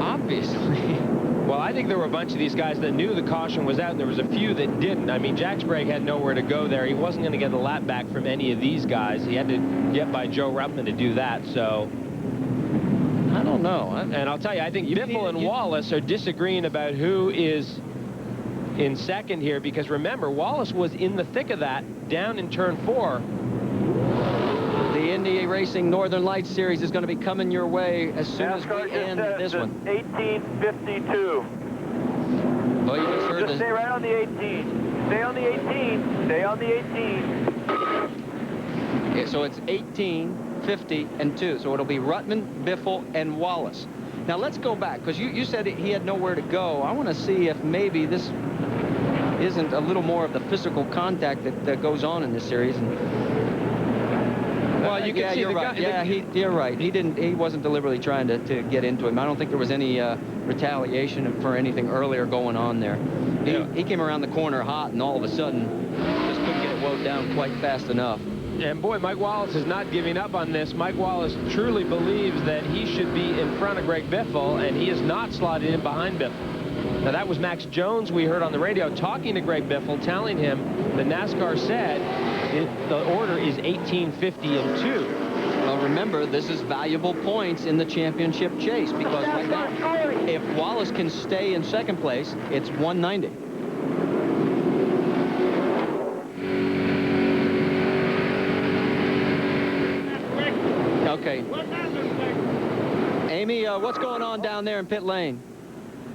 obviously. Well, I think there were a bunch of these guys that knew the caution was out, and there was a few that didn't. I mean, Jack Sprague had nowhere to go there. He wasn't going to get the lap back from any of these guys. He had to get by Joe Ruttman to do that, so... I don't know. And I'll tell you, I think Biffle and Wallace are disagreeing about who is in second here, because remember, Wallace was in the thick of that down in turn 4. The Indy Racing Northern Lights Series is going to be coming your way as soon as we end this one. 1852. Well, you just heard Just stay right on the 18. Stay on the 18. Stay on the 18. Yeah, so it's 18, 50, and 2. So it'll be Ruttman, Biffle, and Wallace. Now let's go back, because you said he had nowhere to go. I want to see if maybe this isn't a little more of the physical contact that goes on in this series. And, well, you can see you're right. You're right. He wasn't deliberately trying to get into him. I don't think there was any retaliation for anything earlier going on there. He came around the corner hot, and all of a sudden just couldn't get it wound down quite fast enough. And boy, Mike Wallace is not giving up on this. Mike Wallace truly believes that he should be in front of Greg Biffle, and he is not slotted in behind Biffle. Now, that was Max Jones we heard on the radio talking to Greg Biffle, telling him that NASCAR said the order is 18, 50, and 2. Well, remember, this is valuable points in the championship chase, because right now, if Wallace can stay in second place, it's 190. Okay. Amy, what's going on down there in pit lane?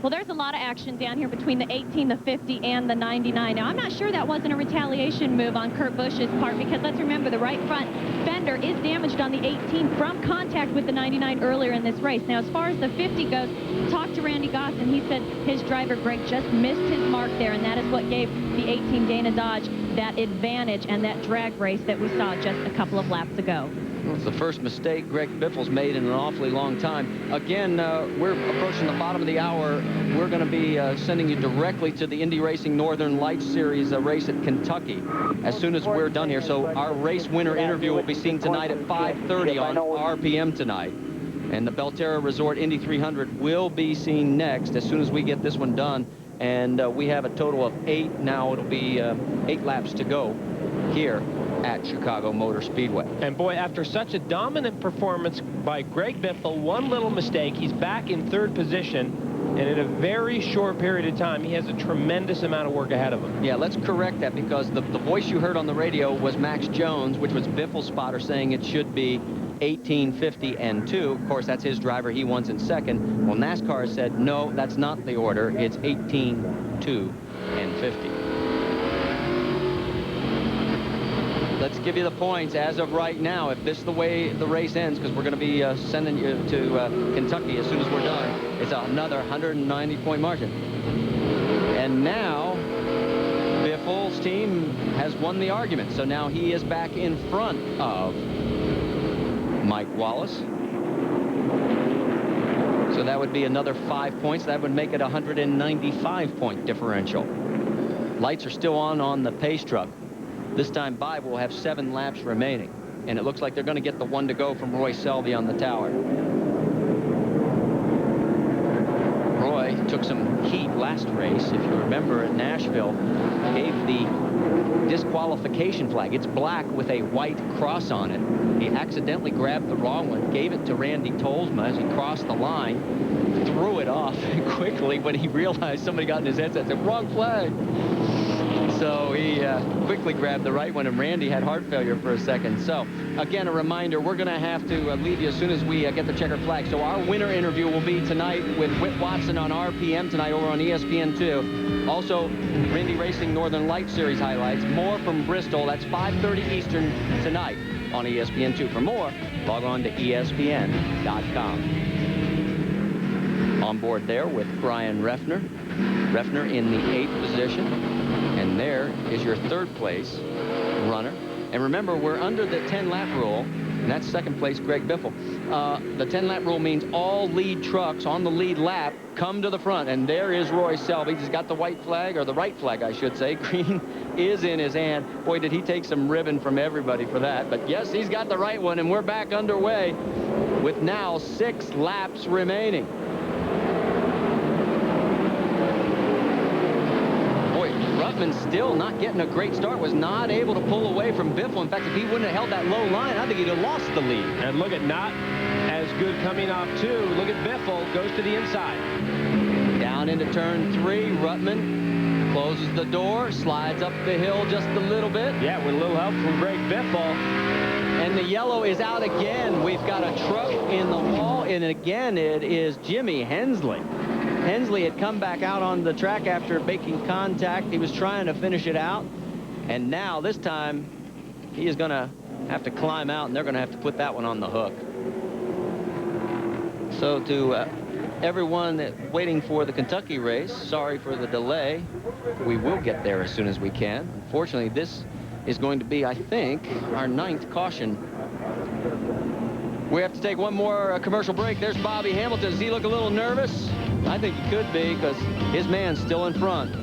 Well, there's a lot of action down here between the 18, the 50, and the 99. Now, I'm not sure that wasn't a retaliation move on Kurt Busch's part, because let's remember the right front fender is damaged on the 18 from contact with the 99 earlier in this race. Now, as far as the 50 goes, talked to Randy Goss, and he said his driver, Greg, just missed his mark there, and that is what gave the 18 Dana Dodge that advantage and that drag race that we saw just a couple of laps ago. Well, it's the first mistake Greg Biffle's made in an awfully long time. Again, we're approaching the bottom of the hour. We're going to be sending you directly to the Indy Racing Northern Lights Series race at Kentucky as soon as we're done here. So our race winner interview will be seen tonight at 5:30 on RPM tonight. And the Belterra Resort Indy 300 will be seen next as soon as we get this one done. And we have a total of 8 now. It'll be 8 laps to go here at Chicago Motor Speedway. And boy, after such a dominant performance by Greg Biffle, one little mistake, he's back in 3rd position, and in a very short period of time, he has a tremendous amount of work ahead of him. Yeah, let's correct that, because the voice you heard on the radio was Max Jones, which was Biffle's spotter, saying it should be 18, 50, and 2. Of course, that's his driver. He wants in second. Well, NASCAR said, no, that's not the order. It's 18, 2, and 50. Let's give you the points as of right now. If this is the way the race ends, because we're going to be sending you to Kentucky as soon as we're done, it's another 190-point margin. And now, Biffle's team has won the argument. So now he is back in front of Mike Wallace. So that would be another 5 points. That would make it a 195-point differential. Lights are still on the pace truck. This time, Bive will have 7 laps remaining. And it looks like they're going to get the 1 to go from Roy Selby on the tower. Roy took some heat last race, if you remember, at Nashville. Gave the disqualification flag. It's black with a white cross on it. He accidentally grabbed the wrong one, gave it to Randy Tolsma as he crossed the line, threw it off quickly when he realized somebody got in his headset and said, wrong flag. So he quickly grabbed the right one, and Randy had heart failure for a second. So, again, a reminder, we're going to have to leave you as soon as we get the checkered flag. So our winner interview will be tonight with Whit Watson on RPM tonight over on ESPN2. Also, Indy Racing Northern Lights Series highlights. More from Bristol. That's 5:30 Eastern tonight on ESPN2. For more, log on to ESPN.com. On board there with Brian Refner. Refner in the 8th position. And there is your 3rd place runner. And remember, we're under the 10-lap rule, and that's 2nd place Greg Biffle. The 10-lap rule means all lead trucks on the lead lap come to the front. And there is Roy Selby. He's got the white flag, or the right flag, I should say. Green is in his hand. Boy, did he take some ribbon from everybody for that. But yes, he's got the right one, and we're back underway with now 6 laps remaining. Ruttman still not getting a great start, was not able to pull away from Biffle. In fact, if he wouldn't have held that low line, I think he'd have lost the lead. And look at not as good coming off 2. Look at Biffle, goes to the inside. Down into turn 3, Ruttman Closes the door, slides up the hill just a little bit. Yeah, with a little help from Greg Biffle. And the yellow is out again. We've got a truck in the wall, and again it is Jimmy Hensley. Hensley had come back out on the track after making contact. He was trying to finish it out, and now this time he is going to have to climb out, and they're going to have to put that one on the hook. So to everyone waiting for the Kentucky race, sorry for the delay. We will get there as soon as we can. Unfortunately, this is going to be, I think, our 9th caution. We have to take one more commercial break. There's Bobby Hamilton. Does he look a little nervous? I think he could be, because his man's still in front.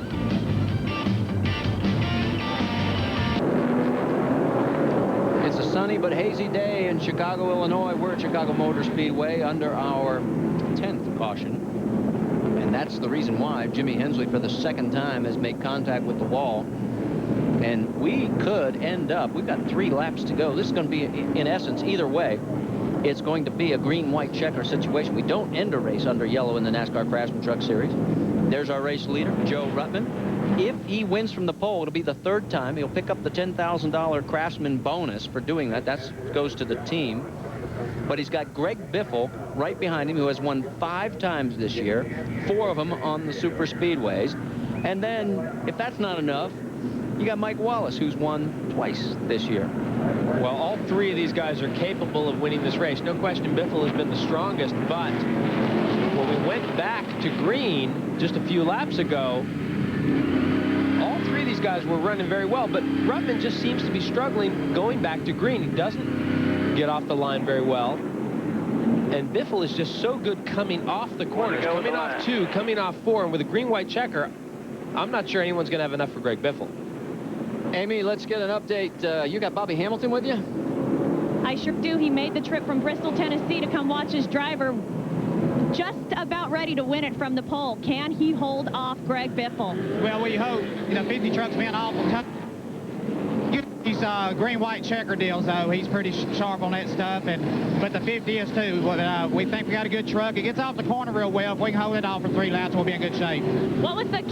It's a sunny but hazy day in Chicago, Illinois. We're at Chicago Motor Speedway under our 10th caution. And that's the reason why Jimmy Hensley, for the 2nd time, has made contact with the wall. And we could end up, we've got 3 laps to go. This is going to be, in essence, either way, it's going to be a green-white checker situation. We don't end a race under yellow in the NASCAR Craftsman Truck Series. There's our race leader, Joe Ruttman. If he wins from the pole, it'll be the 3rd time. He'll pick up the $10,000 Craftsman bonus for doing that. That goes to the team. But he's got Greg Biffle right behind him, who has won 5 times this year, 4 of them on the super speedways. And then, if that's not enough, you got Mike Wallace, who's won twice this year. Well, all 3 of these guys are capable of winning this race. No question Biffle has been the strongest, but when we went back to green just a few laps ago, all 3 of these guys were running very well, but Ruttman just seems to be struggling going back to green. He doesn't get off the line very well. And Biffle is just so good coming off the corners, coming off 2, coming off 4, and with a green-white checker, I'm not sure anyone's going to have enough for Greg Biffle. Amy, let's get an update. You got Bobby Hamilton with you? I sure do. He made the trip from Bristol, Tennessee to come watch his driver, just about ready to win it from the pole. Can he hold off Greg Biffle? Well, we hope. You know, 50 trucks being awful tough. These green-white checker deals, though, he's pretty sharp on that stuff, but the 50 is too. But we think we got a good truck. It gets off the corner real well. If we can hold it off for 3 laps, we'll be in good shape. What was the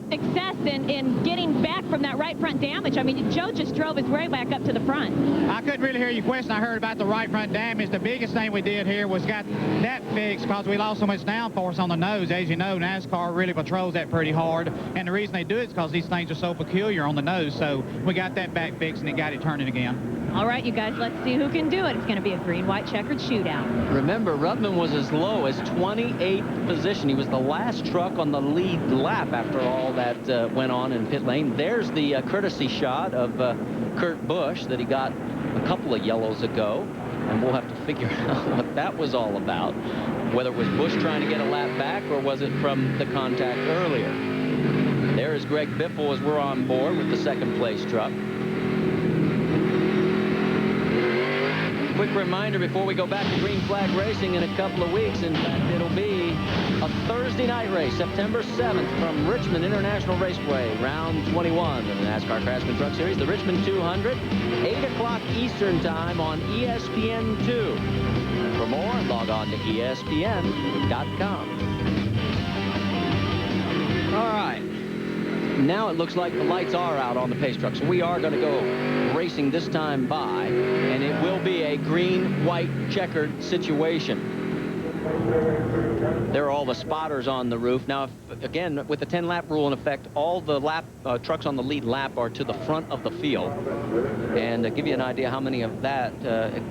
success in getting back from that right front damage? I mean, Joe just drove his way back up to the front. I couldn't really hear your question. I heard about the right front damage. The biggest thing we did here was got that fixed because we lost so much downforce on the nose. As you know, NASCAR really patrols that pretty hard, and the reason they do it is because these things are so peculiar on the nose. So we got that back fixed, and it got it turning again. All right, you guys, let's see who can do it. It's going to be a green-white checkered shootout. Remember, Ruttman was as low as 28th position. He was the last truck on the lead lap after all that went on in pit lane. There's the courtesy shot of Kurt Busch that he got a couple of yellows ago, and we'll have to figure out what that was all about, whether it was Busch trying to get a lap back or was it from the contact earlier. There is Greg Biffle as we're on board with the 2nd place truck. Quick reminder before we go back to green flag racing in a couple of weeks. In fact, it'll be a Thursday night race, September 7th, from Richmond International Raceway, round 21 of the NASCAR Craftsman Truck Series, the Richmond 200, 8 o'clock Eastern time on ESPN2. For more, log on to ESPN.com. All right. Now it looks like the lights are out on the pace truck, so we are going to go racing this time by, and it will be a green-white checkered situation. There are all the spotters on the roof. Now, again, with the 10-lap rule in effect, all the trucks on the lead lap are to the front of the field. And to give you an idea how many of that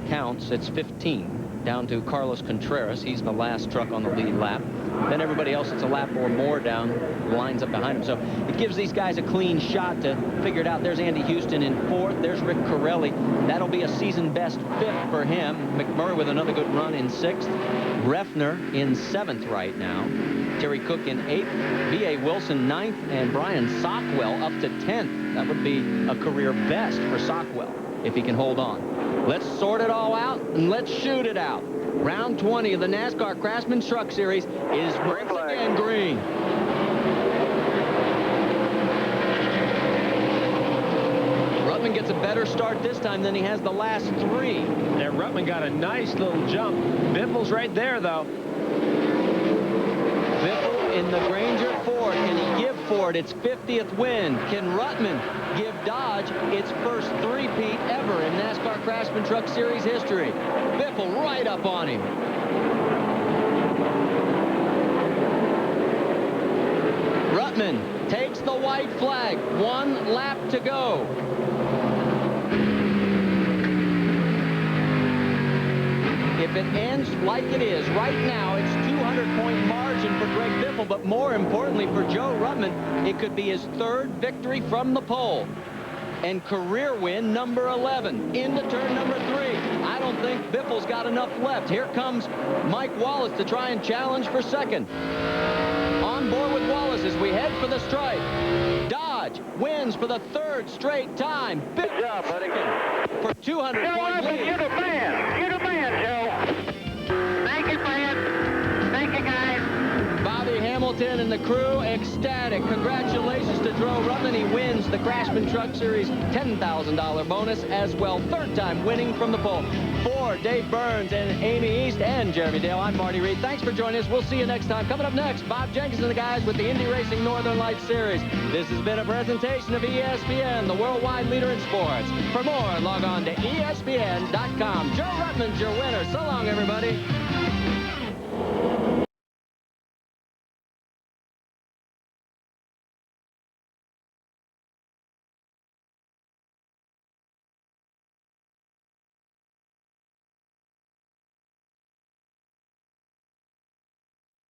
counts, it's 15, down to Carlos Contreras. He's the last truck on the lead lap. Then everybody else that's a lap or more down lines up behind him. So it gives these guys a clean shot to figure it out. There's Andy Houston in 4th. There's Rick Corelli. That'll be a season best 5th for him. McMurray with another good run in 6th. Reffner in 7th right now. Terry Cook in 8th. B.A. Wilson 9th. And Brian Sockwell up to 10th. That would be a career best for Sockwell if he can hold on. Let's sort it all out and let's shoot it out. Round 20 of the NASCAR Craftsman Truck Series is once again green. Ruttman gets a better start this time than he has the last 3. And Ruttman got a nice little jump. Biffle's right there, though. Biffle in the Granger 4. Can he give 4 Ford its 50th win. Can Ruttman give Dodge its first three-peat ever in NASCAR Craftsman Truck Series history? Biffle right up on him. Ruttman takes the white flag. 1 lap to go. If it ends like it is right now, it's 200-point margin for Greg Biffle, but more importantly for Joe Ruttman, it could be his 3rd victory from the pole. And career win number 11 into turn number 3. I don't think Biffle's got enough left. Here comes Mike Wallace to try and challenge for 2nd. On board with Wallace as we head for the stripe. Dodge wins for the 3rd straight time. Good job, buddy. For 200-point lead. You're the man. You're the man, Joe. Thank you, friend. Thank you, guys. Bobby Hamilton and the crew ecstatic. Congratulations to Joe Ruttman. He wins the Craftsman Truck Series $10,000 bonus as well. 3rd time winning from the pole. For Dave Burns and Amy East and Jeremy Dale, I'm Marty Reed. Thanks for joining us. We'll see you next time. Coming up next, Bob Jenkins and the guys with the Indy Racing Northern Lights Series. This has been a presentation of ESPN, the worldwide leader in sports. For more, log on to ESPN.com. Joe Ruttman's your winner. So long, everybody.